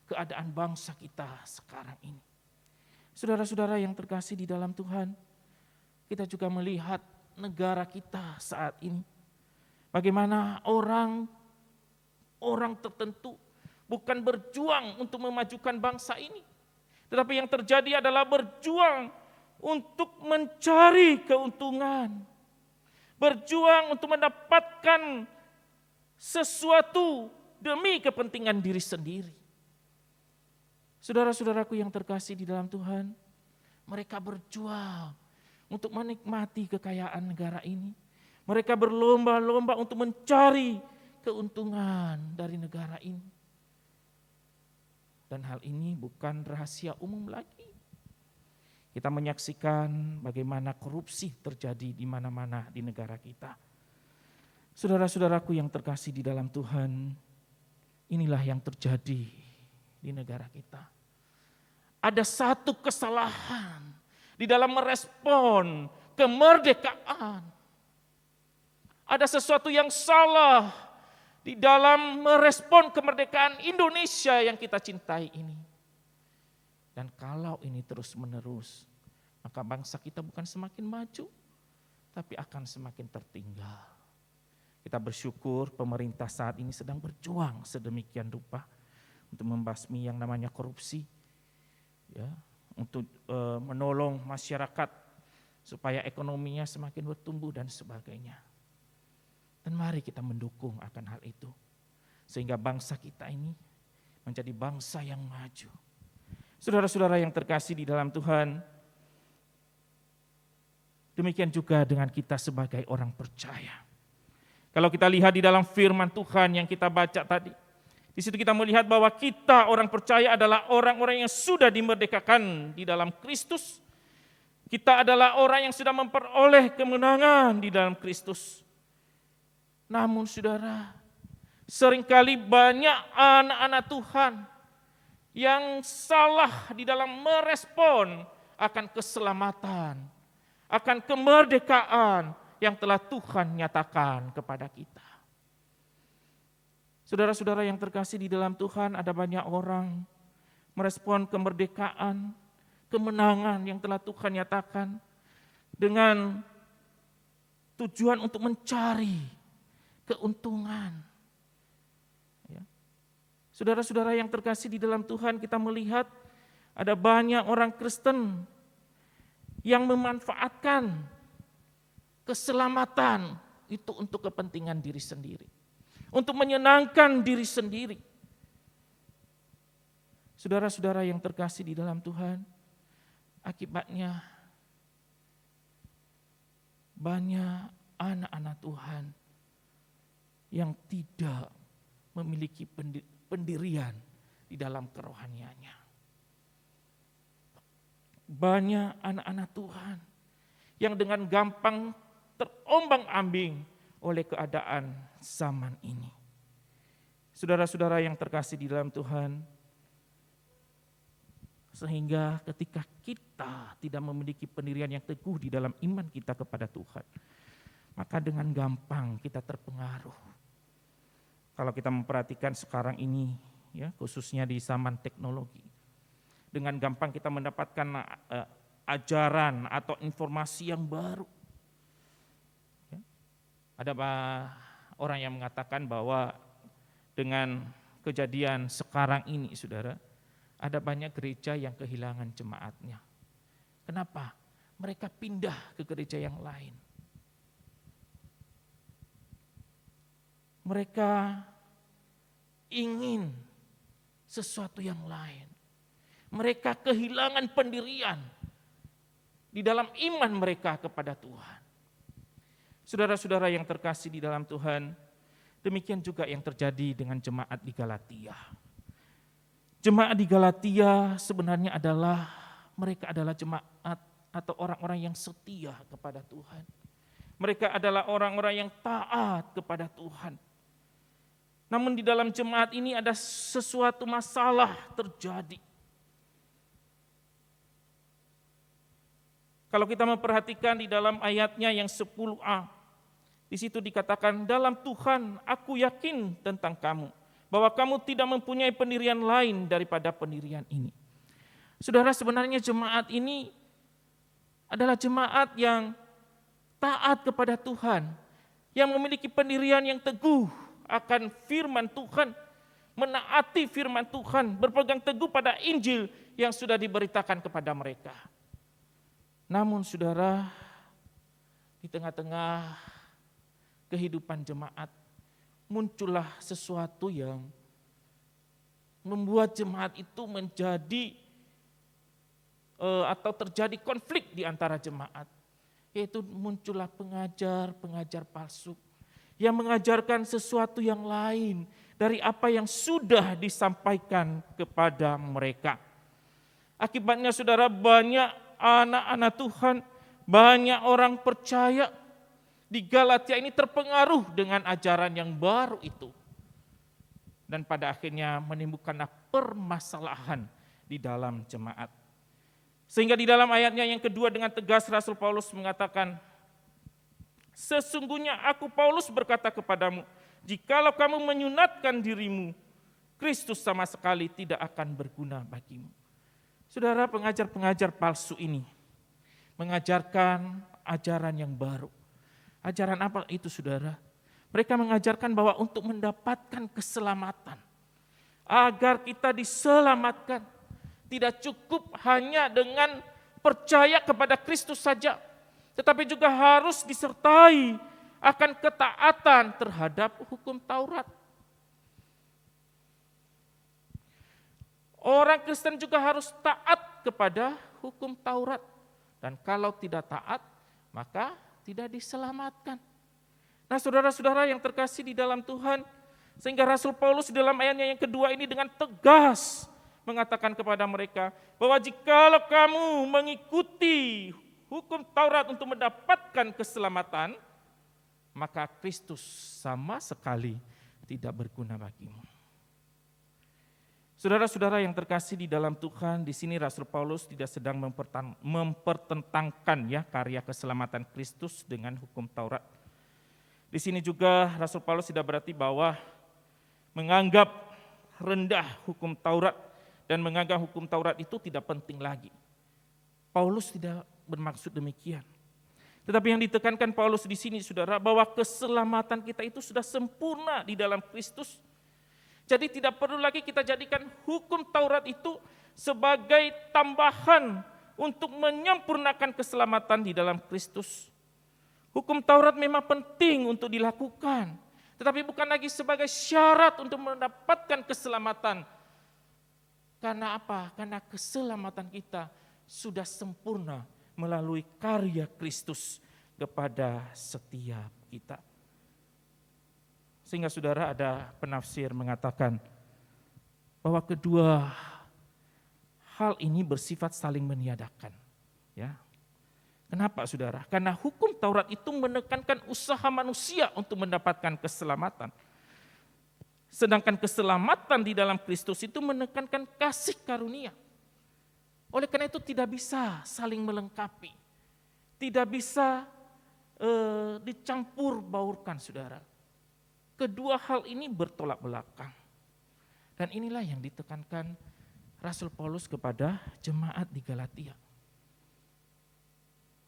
keadaan bangsa kita sekarang ini. Saudara-saudara yang terkasih di dalam Tuhan, kita juga melihat negara kita saat ini. Bagaimana orang tertentu bukan berjuang untuk memajukan bangsa ini, tetapi yang terjadi adalah berjuang untuk mencari keuntungan, berjuang untuk mendapatkan sesuatu demi kepentingan diri sendiri. Saudara-saudaraku yang terkasih di dalam Tuhan, mereka berjuang untuk menikmati kekayaan negara ini. Mereka berlomba-lomba untuk mencari keuntungan dari negara ini. Dan hal ini bukan rahasia umum lagi. Kita menyaksikan bagaimana korupsi terjadi di mana-mana di negara kita. Saudara-saudaraku yang terkasih di dalam Tuhan, inilah yang terjadi di negara kita. Ada satu kesalahan di dalam merespon kemerdekaan. Ada sesuatu yang salah di dalam merespon kemerdekaan Indonesia yang kita cintai ini. Dan kalau ini terus-menerus, maka bangsa kita bukan semakin maju, tapi akan semakin tertinggal. Kita bersyukur pemerintah saat ini sedang berjuang sedemikian rupa untuk membasmi yang namanya korupsi, ya, untuk menolong masyarakat supaya ekonominya semakin bertumbuh dan sebagainya. Dan mari kita mendukung akan hal itu, sehingga bangsa kita ini menjadi bangsa yang maju. Saudara-saudara yang terkasih di dalam Tuhan, demikian juga dengan kita sebagai orang percaya. Kalau kita lihat di dalam firman Tuhan yang kita baca tadi, di situ kita melihat bahwa kita orang percaya adalah orang-orang yang sudah dimerdekakan di dalam Kristus. Kita adalah orang yang sudah memperoleh kemenangan di dalam Kristus. Namun saudara, seringkali banyak anak-anak Tuhan yang salah di dalam merespon akan keselamatan, akan kemerdekaan yang telah Tuhan nyatakan kepada kita. Saudara-saudara yang terkasih di dalam Tuhan, ada banyak orang merespon kemerdekaan, kemenangan yang telah Tuhan nyatakan dengan tujuan untuk mencari keuntungan. Ya. Saudara-saudara yang terkasih di dalam Tuhan, kita melihat ada banyak orang Kristen yang memanfaatkan keselamatan itu untuk kepentingan diri sendiri, untuk menyenangkan diri sendiri. Saudara-saudara yang terkasih di dalam Tuhan, akibatnya banyak anak-anak Tuhan yang tidak memiliki pendirian di dalam kerohaniannya. Banyak anak-anak Tuhan yang dengan gampang terombang-ambing oleh keadaan zaman ini. Saudara-saudara yang terkasih di dalam Tuhan, sehingga ketika kita tidak memiliki pendirian yang teguh di dalam iman kita kepada Tuhan, maka dengan gampang kita terpengaruh. Kalau kita memperhatikan sekarang ini, ya, khususnya di zaman teknologi, dengan gampang kita mendapatkan ajaran atau informasi yang baru. Ya. Ada orang yang mengatakan bahwa dengan kejadian sekarang ini, saudara, ada banyak gereja yang kehilangan jemaatnya. Kenapa? Mereka pindah ke gereja yang lain. Mereka ingin sesuatu yang lain. Mereka kehilangan pendirian di dalam iman mereka kepada Tuhan. Saudara-saudara yang terkasih di dalam Tuhan, demikian juga yang terjadi dengan jemaat di Galatia. Jemaat di Galatia sebenarnya mereka adalah jemaat atau orang-orang yang setia kepada Tuhan. Mereka adalah orang-orang yang taat kepada Tuhan. Namun di dalam jemaat ini ada sesuatu masalah terjadi. Kalau kita memperhatikan di dalam ayatnya yang 10a, di situ dikatakan, dalam Tuhan aku yakin tentang kamu, bahwa kamu tidak mempunyai pendirian lain daripada pendirian ini. Saudara, sebenarnya jemaat ini adalah jemaat yang taat kepada Tuhan, yang memiliki pendirian yang teguh akan firman Tuhan, menaati firman Tuhan, berpegang teguh pada Injil yang sudah diberitakan kepada mereka. Namun saudara, di tengah-tengah kehidupan jemaat, muncullah sesuatu yang membuat jemaat itu menjadi atau terjadi konflik di antara jemaat. Yaitu muncullah pengajar-pengajar palsu yang mengajarkan sesuatu yang lain dari apa yang sudah disampaikan kepada mereka. Akibatnya saudara, banyak anak-anak Tuhan, banyak orang percaya di Galatia ini terpengaruh dengan ajaran yang baru itu. Dan pada akhirnya menimbulkan permasalahan di dalam jemaat. Sehingga di dalam ayatnya yang kedua dengan tegas Rasul Paulus mengatakan, sesungguhnya aku Paulus berkata kepadamu, jikalau kamu menyunatkan dirimu, Kristus sama sekali tidak akan berguna bagimu. Saudara, pengajar-pengajar palsu ini mengajarkan ajaran yang baru. Ajaran apa itu, saudara? Mereka mengajarkan bahwa untuk mendapatkan keselamatan, agar kita diselamatkan, tidak cukup hanya dengan percaya kepada Kristus saja, tetapi juga harus disertai akan ketaatan terhadap hukum Taurat. Orang Kristen juga harus taat kepada hukum Taurat. Dan kalau tidak taat, maka tidak diselamatkan. Nah, saudara-saudara yang terkasih di dalam Tuhan, sehingga Rasul Paulus di dalam ayatnya yang kedua ini dengan tegas mengatakan kepada mereka bahwa jikalau kamu mengikuti hukum Taurat untuk mendapatkan keselamatan, maka Kristus sama sekali tidak berguna bagimu. Saudara-saudara yang terkasih di dalam Tuhan, di sini Rasul Paulus tidak sedang mempertentangkan ya karya keselamatan Kristus dengan hukum Taurat. Di sini juga Rasul Paulus tidak berarti bahwa menganggap rendah hukum Taurat dan menganggap hukum Taurat itu tidak penting lagi. Paulus tidak bermaksud demikian. Tetapi yang ditekankan Paulus di sini, saudara, bahwa keselamatan kita itu sudah sempurna di dalam Kristus. Jadi tidak perlu lagi kita jadikan hukum Taurat itu sebagai tambahan untuk menyempurnakan keselamatan di dalam Kristus. Hukum Taurat memang penting untuk dilakukan, tetapi bukan lagi sebagai syarat untuk mendapatkan keselamatan. Karena apa? Karena keselamatan kita sudah sempurna melalui karya Kristus kepada setiap kita. Sehingga saudara, ada penafsir mengatakan bahwa kedua hal ini bersifat saling meniadakan. Ya. Kenapa saudara? Karena hukum Taurat itu menekankan usaha manusia untuk mendapatkan keselamatan. Sedangkan keselamatan di dalam Kristus itu menekankan kasih karunia. Oleh karena itu tidak bisa saling melengkapi. Tidak bisa dicampur baurkan saudara. Kedua hal ini bertolak belakang. Dan inilah yang ditekankan Rasul Paulus kepada jemaat di Galatia.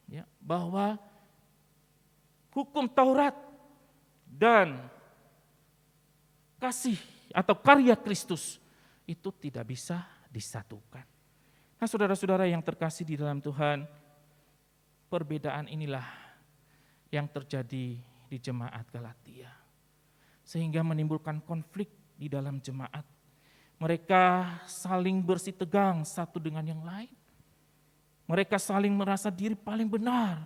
Ya, bahwa hukum Taurat dan kasih atau karya Kristus itu tidak bisa disatukan. Nah, saudara-saudara yang terkasih di dalam Tuhan, perbedaan inilah yang terjadi di jemaat Galatia. Sehingga menimbulkan konflik di dalam jemaat. Mereka saling bersitegang satu dengan yang lain. Mereka saling merasa diri paling benar.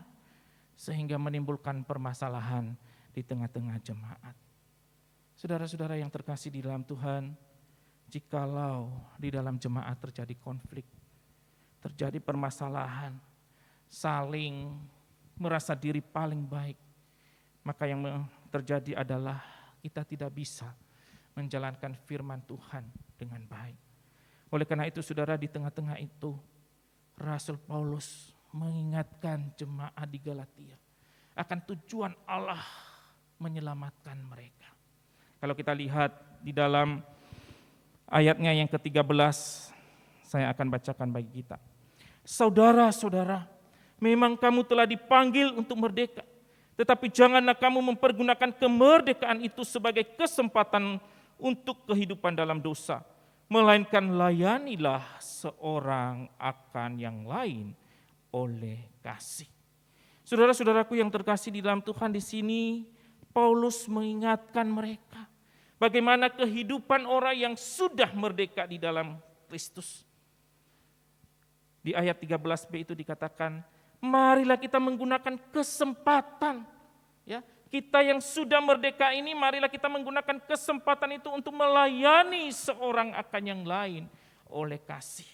Sehingga menimbulkan permasalahan di tengah-tengah jemaat. Saudara-saudara yang terkasih di dalam Tuhan, jikalau di dalam jemaat terjadi konflik, terjadi permasalahan, saling merasa diri paling baik, maka yang terjadi adalah kita tidak bisa menjalankan firman Tuhan dengan baik. Oleh karena itu saudara, di tengah-tengah itu Rasul Paulus mengingatkan jemaat di Galatia akan tujuan Allah menyelamatkan mereka. Kalau kita lihat di dalam ayatnya yang ke-13, saya akan bacakan bagi kita. Saudara-saudara, memang kamu telah dipanggil untuk merdeka. Tetapi janganlah kamu mempergunakan kemerdekaan itu sebagai kesempatan untuk kehidupan dalam dosa. Melainkan layanilah seorang akan yang lain oleh kasih. Saudara-saudaraku yang terkasih di dalam Tuhan, di sini Paulus mengingatkan mereka bagaimana kehidupan orang yang sudah merdeka di dalam Kristus. Di ayat 13b itu dikatakan, marilah kita menggunakan kesempatan. Ya, kita yang sudah merdeka ini, marilah kita menggunakan kesempatan itu untuk melayani seorang akan yang lain oleh kasih.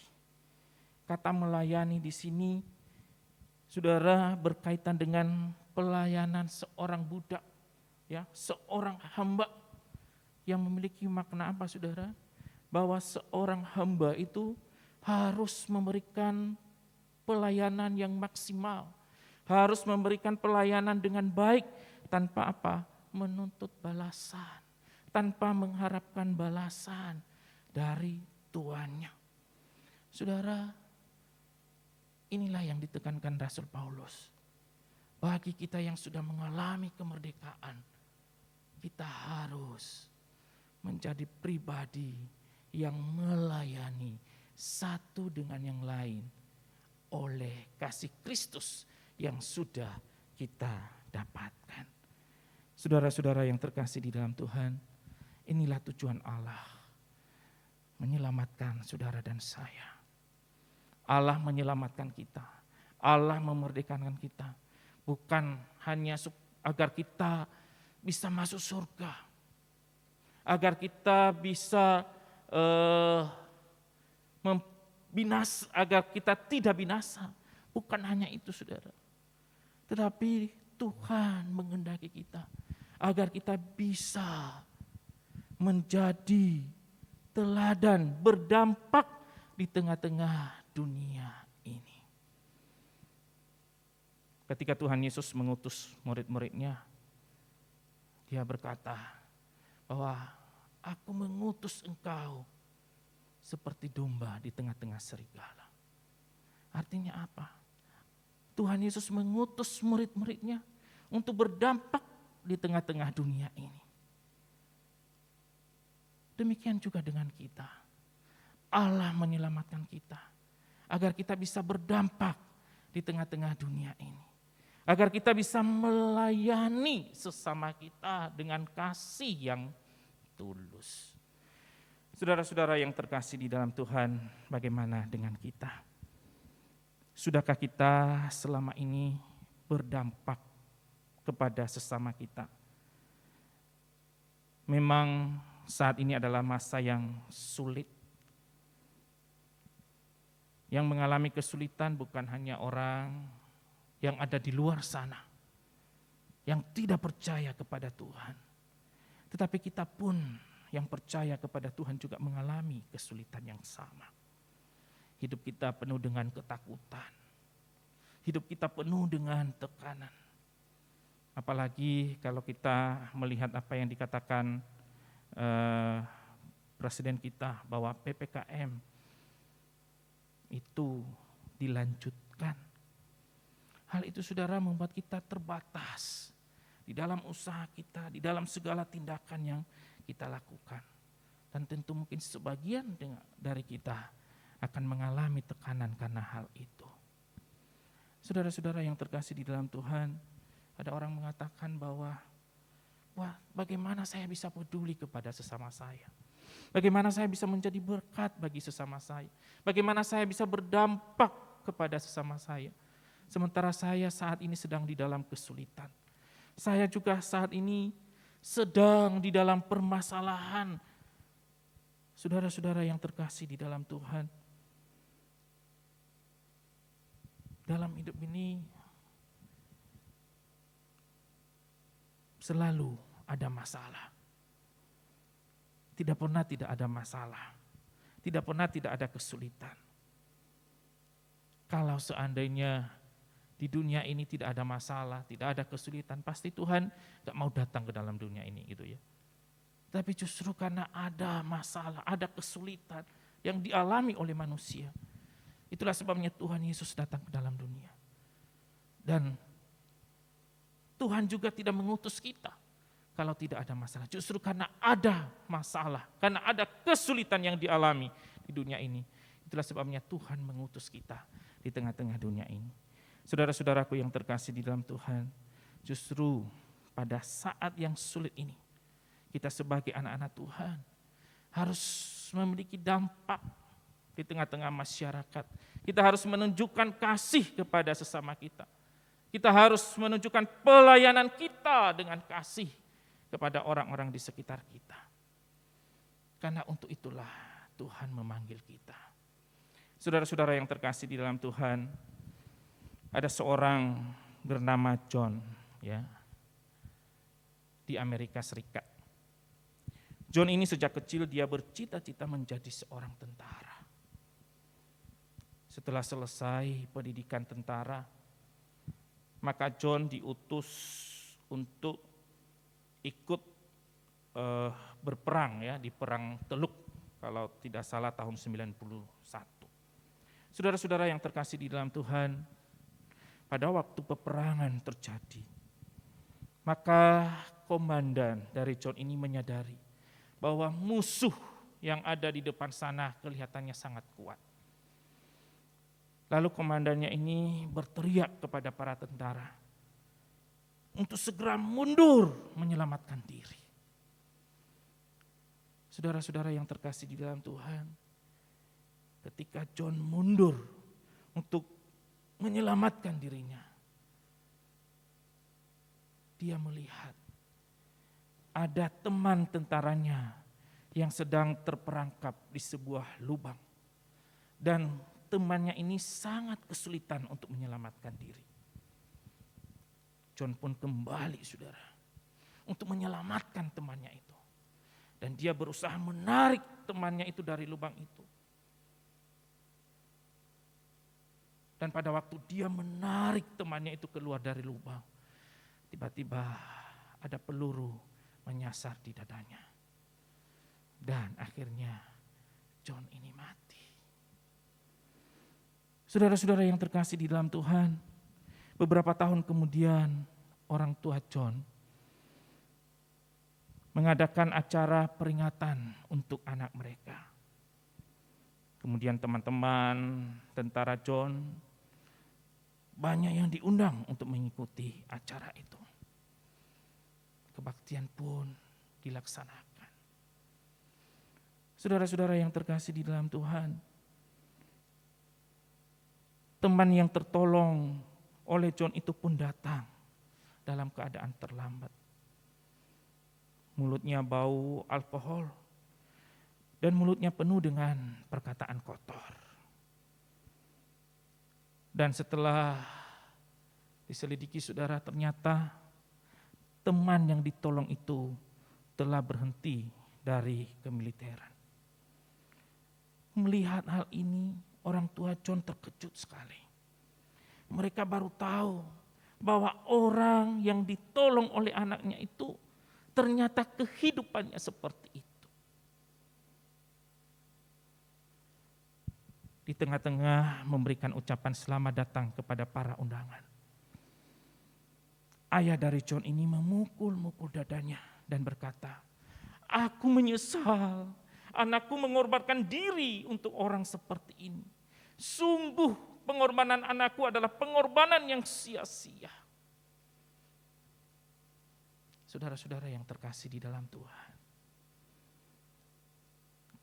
Kata melayani di sini, saudara, berkaitan dengan pelayanan seorang budak, ya, seorang hamba yang memiliki makna apa, saudara? Bahwa seorang hamba itu harus memberikan pelayanan yang maksimal, harus memberikan pelayanan dengan baik tanpa apa? Menuntut balasan, tanpa mengharapkan balasan dari tuannya. Saudara, inilah yang ditekankan Rasul Paulus. Bagi kita yang sudah mengalami kemerdekaan, kita harus menjadi pribadi yang melayani satu dengan yang lain oleh kasih Kristus yang sudah kita dapatkan. Saudara-saudara yang terkasih di dalam Tuhan, inilah tujuan Allah menyelamatkan saudara dan saya. Allah menyelamatkan kita, Allah memerdekakan kita, bukan hanya agar kita bisa masuk surga, agar kita bisa agar kita tidak binasa. Bukan hanya itu saudara, tetapi Tuhan menghendaki kita agar kita bisa menjadi teladan, berdampak di tengah-tengah dunia ini. Ketika Tuhan Yesus mengutus murid-muridnya, dia berkata bahwa aku mengutus engkau seperti domba di tengah-tengah serigala. Artinya apa? Tuhan Yesus mengutus murid-muridnya untuk berdampak di tengah-tengah dunia ini. Demikian juga dengan kita. Allah menyelamatkan kita agar kita bisa berdampak di tengah-tengah dunia ini. Agar kita bisa melayani sesama kita dengan kasih yang tulus. Saudara-saudara yang terkasih di dalam Tuhan, bagaimana dengan kita? Sudahkah kita selama ini berdampak kepada sesama kita? Memang saat ini adalah masa yang sulit. Yang mengalami kesulitan bukan hanya orang yang ada di luar sana, yang tidak percaya kepada Tuhan. Tetapi kita pun yang percaya kepada Tuhan juga mengalami kesulitan yang sama. Hidup kita penuh dengan ketakutan. Hidup kita penuh dengan tekanan. Apalagi kalau kita melihat apa yang dikatakan Presiden kita bahwa PPKM itu dilanjutkan. Hal itu saudara membuat kita terbatas di dalam usaha kita, di dalam segala tindakan yang kita lakukan. Dan tentu mungkin sebagian dari kita akan mengalami tekanan karena hal itu. Saudara-saudara yang terkasih di dalam Tuhan, ada orang mengatakan bahwa, wah, bagaimana saya bisa peduli kepada sesama saya? Bagaimana saya bisa menjadi berkat bagi sesama saya? Bagaimana saya bisa berdampak kepada sesama saya? Sementara saya saat ini sedang di dalam kesulitan. Saya juga saat ini sedang di dalam permasalahan. Saudara-saudara yang terkasih di dalam Tuhan, dalam hidup ini selalu ada masalah. Tidak pernah tidak ada masalah. Tidak pernah tidak ada kesulitan. Kalau seandainya di dunia ini tidak ada masalah, tidak ada kesulitan, pasti Tuhan gak mau datang ke dalam dunia ini gitu ya. Tapi justru karena ada masalah, ada kesulitan yang dialami oleh manusia. Itulah sebabnya Tuhan Yesus datang ke dalam dunia. Dan Tuhan juga tidak mengutus kita kalau tidak ada masalah. Justru karena ada masalah, karena ada kesulitan yang dialami di dunia ini. Itulah sebabnya Tuhan mengutus kita di tengah-tengah dunia ini. Saudara-saudaraku yang terkasih di dalam Tuhan, justru pada saat yang sulit ini, kita sebagai anak-anak Tuhan harus memiliki dampak di tengah-tengah masyarakat. Kita harus menunjukkan kasih kepada sesama kita. Kita harus menunjukkan pelayanan kita dengan kasih kepada orang-orang di sekitar kita. Karena untuk itulah Tuhan memanggil kita. Saudara-saudara yang terkasih di dalam Tuhan, ada seorang bernama John ya, di Amerika Serikat. John ini sejak kecil dia bercita-cita menjadi seorang tentara. Setelah selesai pendidikan tentara, maka John diutus untuk ikut berperang ya di perang Teluk kalau tidak salah tahun 91. Saudara-saudara yang terkasih di dalam Tuhan, pada waktu peperangan terjadi, maka komandan dari John ini menyadari bahwa musuh yang ada di depan sana kelihatannya sangat kuat. Lalu komandannya ini berteriak kepada para tentara untuk segera mundur menyelamatkan diri. Saudara-saudara yang terkasih di dalam Tuhan, ketika John mundur untuk menyelamatkan dirinya, dia melihat ada teman tentaranya yang sedang terperangkap di sebuah lubang. Dan temannya ini sangat kesulitan untuk menyelamatkan diri. John pun kembali saudara, untuk menyelamatkan temannya itu. Dan dia berusaha menarik temannya itu dari lubang itu. Dan pada waktu dia menarik temannya itu keluar dari lubang, tiba-tiba ada peluru menyasar di dadanya. Dan akhirnya John ini mati. Saudara-saudara yang terkasih di dalam Tuhan, beberapa tahun kemudian orang tua John mengadakan acara peringatan untuk anak mereka. Kemudian teman-teman tentara John banyak yang diundang untuk mengikuti acara itu. Kebaktian pun dilaksanakan. Saudara-saudara yang terkasih di dalam Tuhan, teman yang tertolong oleh John itu pun datang dalam keadaan terlambat. Mulutnya bau alkohol dan mulutnya penuh dengan perkataan kotor. Dan setelah diselidiki saudara, ternyata teman yang ditolong itu telah berhenti dari kemiliteran. Melihat hal ini, orang tua John terkejut sekali. Mereka baru tahu bahwa orang yang ditolong oleh anaknya itu ternyata kehidupannya seperti itu. Di tengah-tengah memberikan ucapan selamat datang kepada para undangan, ayah dari John ini memukul-mukul dadanya dan berkata, "Aku menyesal, anakku mengorbankan diri untuk orang seperti ini. Sungguh pengorbanan anakku adalah pengorbanan yang sia-sia." Saudara-saudara yang terkasih di dalam Tuhan,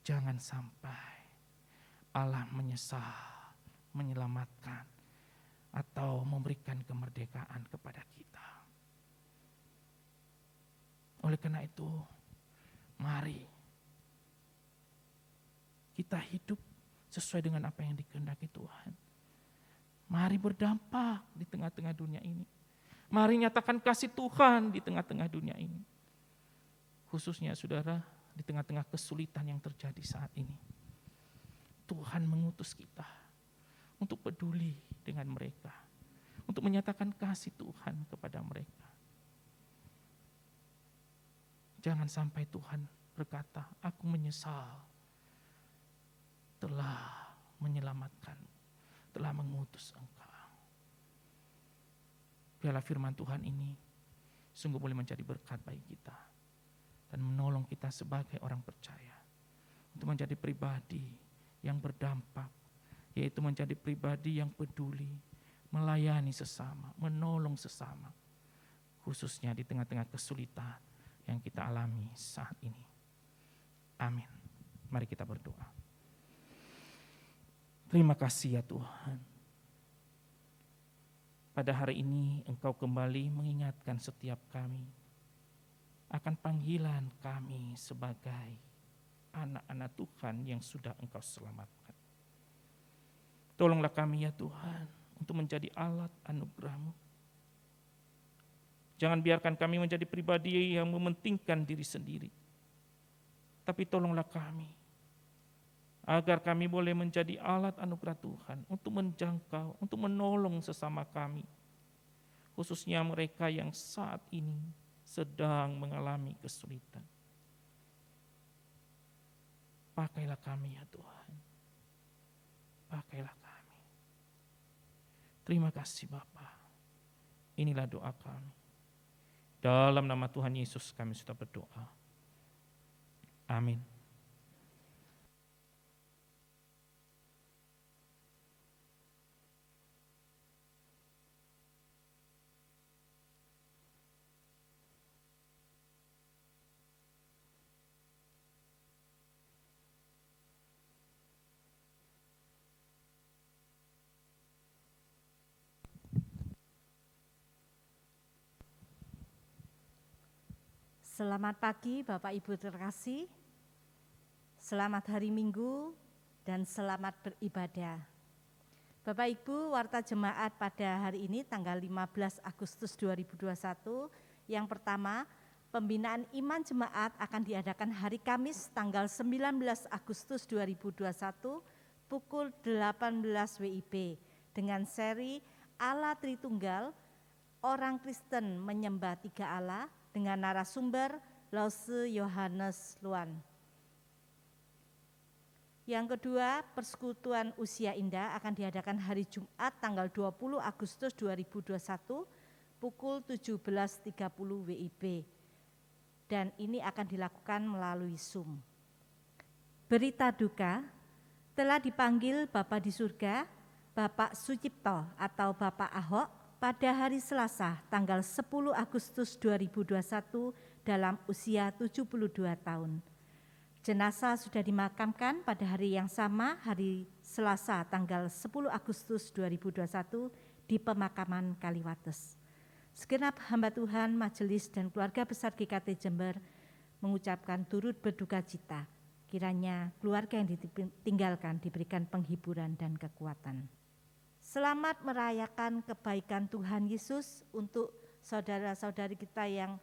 jangan sampai Allah menyesal, menyelamatkan, atau memberikan kemerdekaan kepada kita. Oleh karena itu, mari kita hidup sesuai dengan apa yang dikehendaki Tuhan. Mari berdampak di tengah-tengah dunia ini. Mari nyatakan kasih Tuhan di tengah-tengah dunia ini. Khususnya saudara, di tengah-tengah kesulitan yang terjadi saat ini. Tuhan mengutus kita untuk peduli dengan mereka, untuk menyatakan kasih Tuhan kepada mereka. Jangan sampai Tuhan berkata, "Aku menyesal telah menyelamatkan, telah mengutus engkau." Biarlah firman Tuhan ini sungguh boleh menjadi berkat bagi kita dan menolong kita sebagai orang percaya untuk menjadi pribadi yang berdampak, yaitu menjadi pribadi yang peduli, melayani sesama, menolong sesama, khususnya di tengah-tengah kesulitan yang kita alami saat ini. Amin. Mari kita berdoa. Terima kasih ya Tuhan. Pada hari ini Engkau kembali mengingatkan setiap kami akan panggilan kami sebagai anak-anak Tuhan yang sudah Engkau selamatkan. Tolonglah kami ya Tuhan untuk menjadi alat anugerah-Mu. Jangan biarkan kami menjadi pribadi yang mementingkan diri sendiri. Tapi tolonglah kami agar kami boleh menjadi alat anugerah Tuhan untuk menjangkau, untuk menolong sesama kami. Khususnya mereka yang saat ini sedang mengalami kesulitan. Pakailah kami ya Tuhan. Pakailah kami. Terima kasih Bapa. Inilah doa kami. Dalam nama Tuhan Yesus kami sudah berdoa. Amin. Selamat pagi Bapak Ibu terkasih, selamat hari Minggu dan selamat beribadah. Bapak Ibu, warta jemaat pada hari ini tanggal 15 Agustus 2021, yang pertama, Pembinaan Iman Jemaat akan diadakan hari Kamis tanggal 19 Agustus 2021 pukul 18 WIB dengan seri Allah Tritunggal, Orang Kristen Menyembah Tiga Allah dengan narasumber Lause Yohanes Luan. Yang kedua, Persekutuan Usia Indah akan diadakan hari Jumat tanggal 20 Agustus 2021 pukul 17.30 WIB. Dan ini akan dilakukan melalui Zoom. Berita duka, telah dipanggil Bapa di surga, Bapak Sucipto atau Bapak Ahok pada hari Selasa tanggal 10 Agustus 2021 dalam usia 72 tahun. Jenazah sudah dimakamkan pada hari yang sama, hari Selasa tanggal 10 Agustus 2021 di pemakaman Kaliwates. Segenap hamba Tuhan, majelis dan keluarga besar GKT Jember mengucapkan turut berduka cita. Kiranya keluarga yang ditinggalkan diberikan penghiburan dan kekuatan. Selamat merayakan kebaikan Tuhan Yesus untuk saudara-saudari kita yang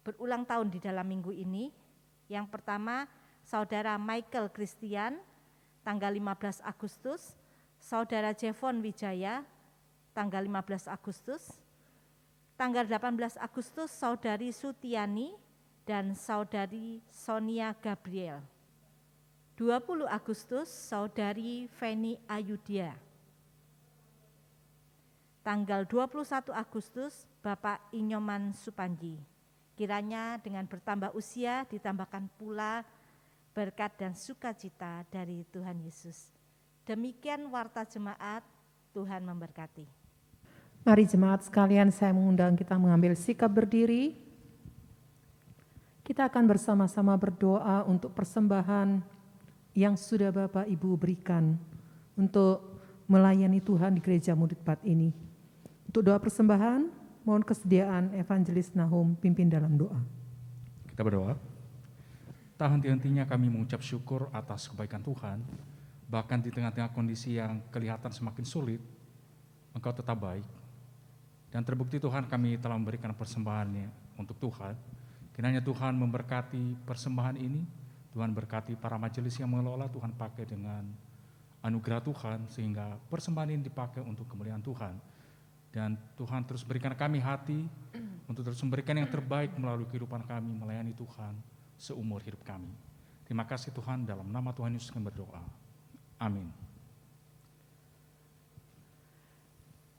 berulang tahun di dalam minggu ini. Yang pertama, saudara Michael Christian, tanggal 15 Agustus, saudara Jevon Wijaya, tanggal 15 Agustus, tanggal 18 Agustus, saudari Sutiani dan saudari Sonia Gabriel. 20 Agustus, saudari Feni Ayudia. Tanggal 21 Agustus, Bapak Inyoman Supanji. Kiranya dengan bertambah usia ditambahkan pula berkat dan sukacita dari Tuhan Yesus. Demikian warta jemaat, Tuhan memberkati. Mari jemaat sekalian, saya mengundang kita mengambil sikap berdiri. Kita akan bersama-sama berdoa untuk persembahan yang sudah Bapak Ibu berikan untuk melayani Tuhan di Gereja Mudikpat ini. Untuk doa persembahan, mohon kesediaan Evangelis Nahum pimpin dalam doa. Kita berdoa. Tak henti-hentinya kami mengucap syukur atas kebaikan Tuhan, bahkan di tengah-tengah kondisi yang kelihatan semakin sulit, Engkau tetap baik. Dan terbukti Tuhan kami telah memberikan persembahannya untuk Tuhan. Kiranya Tuhan memberkati persembahan ini, Tuhan berkati para majelis yang mengelola, Tuhan pakai dengan anugerah Tuhan sehingga persembahan ini dipakai untuk kemuliaan Tuhan. Dan Tuhan terus berikan kami hati untuk terus memberikan yang terbaik melalui kehidupan kami melayani Tuhan seumur hidup kami. Terima kasih Tuhan, dalam nama Tuhan Yesus kami berdoa. Amin.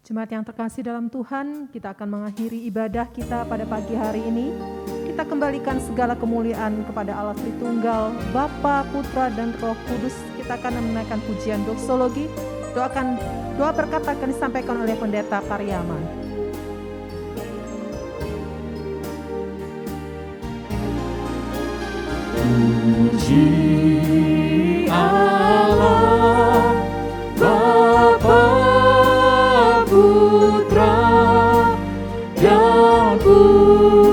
Jemaat yang terkasih dalam Tuhan, kita akan mengakhiri ibadah kita pada pagi hari ini. Kita kembalikan segala kemuliaan kepada Allah Tritunggal, Bapa, Putra, dan Roh Kudus. Kita akan menaikkan pujian doksologi. Doa berkat akan disampaikan oleh Pendeta Pariaman. Puji Allah, Bapa, Putra, dan puji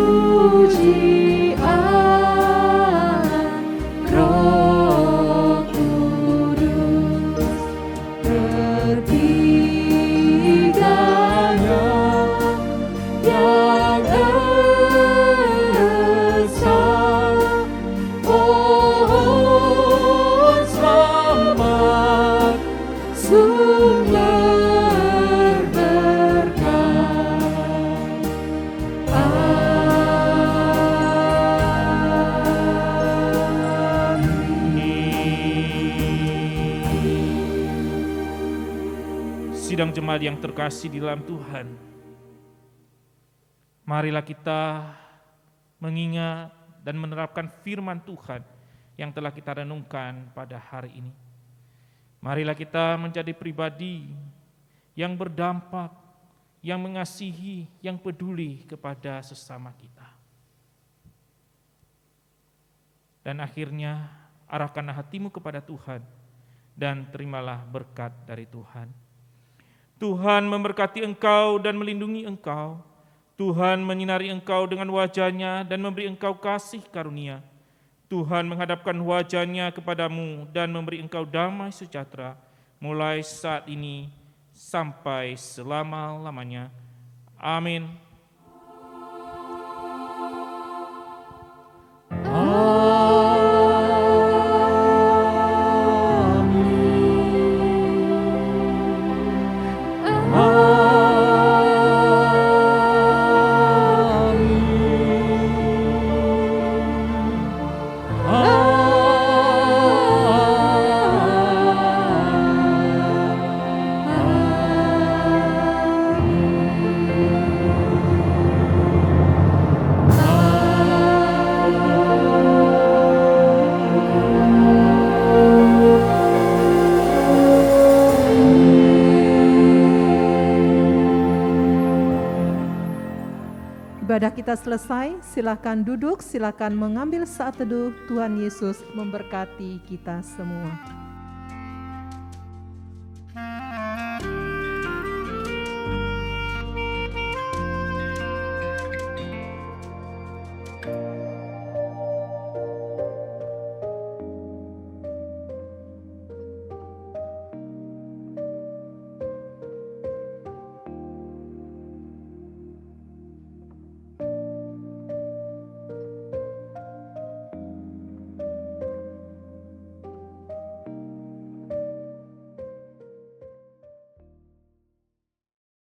Allah, Roh Kudus, ketiganya yang esa, pohon selamat, sumber berkat. Sidang jemaat yang terkasih di dalam Tuhan, marilah kita mengingat dan menerapkan firman Tuhan yang telah kita renungkan pada hari ini. Marilah kita menjadi pribadi yang berdampak, yang mengasihi, yang peduli kepada sesama kita. Dan akhirnya arahkanlah hatimu kepada Tuhan dan terimalah berkat dari Tuhan. Tuhan memberkati engkau dan melindungi engkau. Tuhan menyinari engkau dengan wajah-Nya dan memberi engkau kasih karunia. Tuhan menghadapkan wajah-Nya kepadamu dan memberi engkau damai sejahtera, mulai saat ini sampai selama-lamanya. Amin. ibadah kita selesai, silakan duduk, silakan mengambil saat teduh. Tuhan Yesus memberkati kita semua.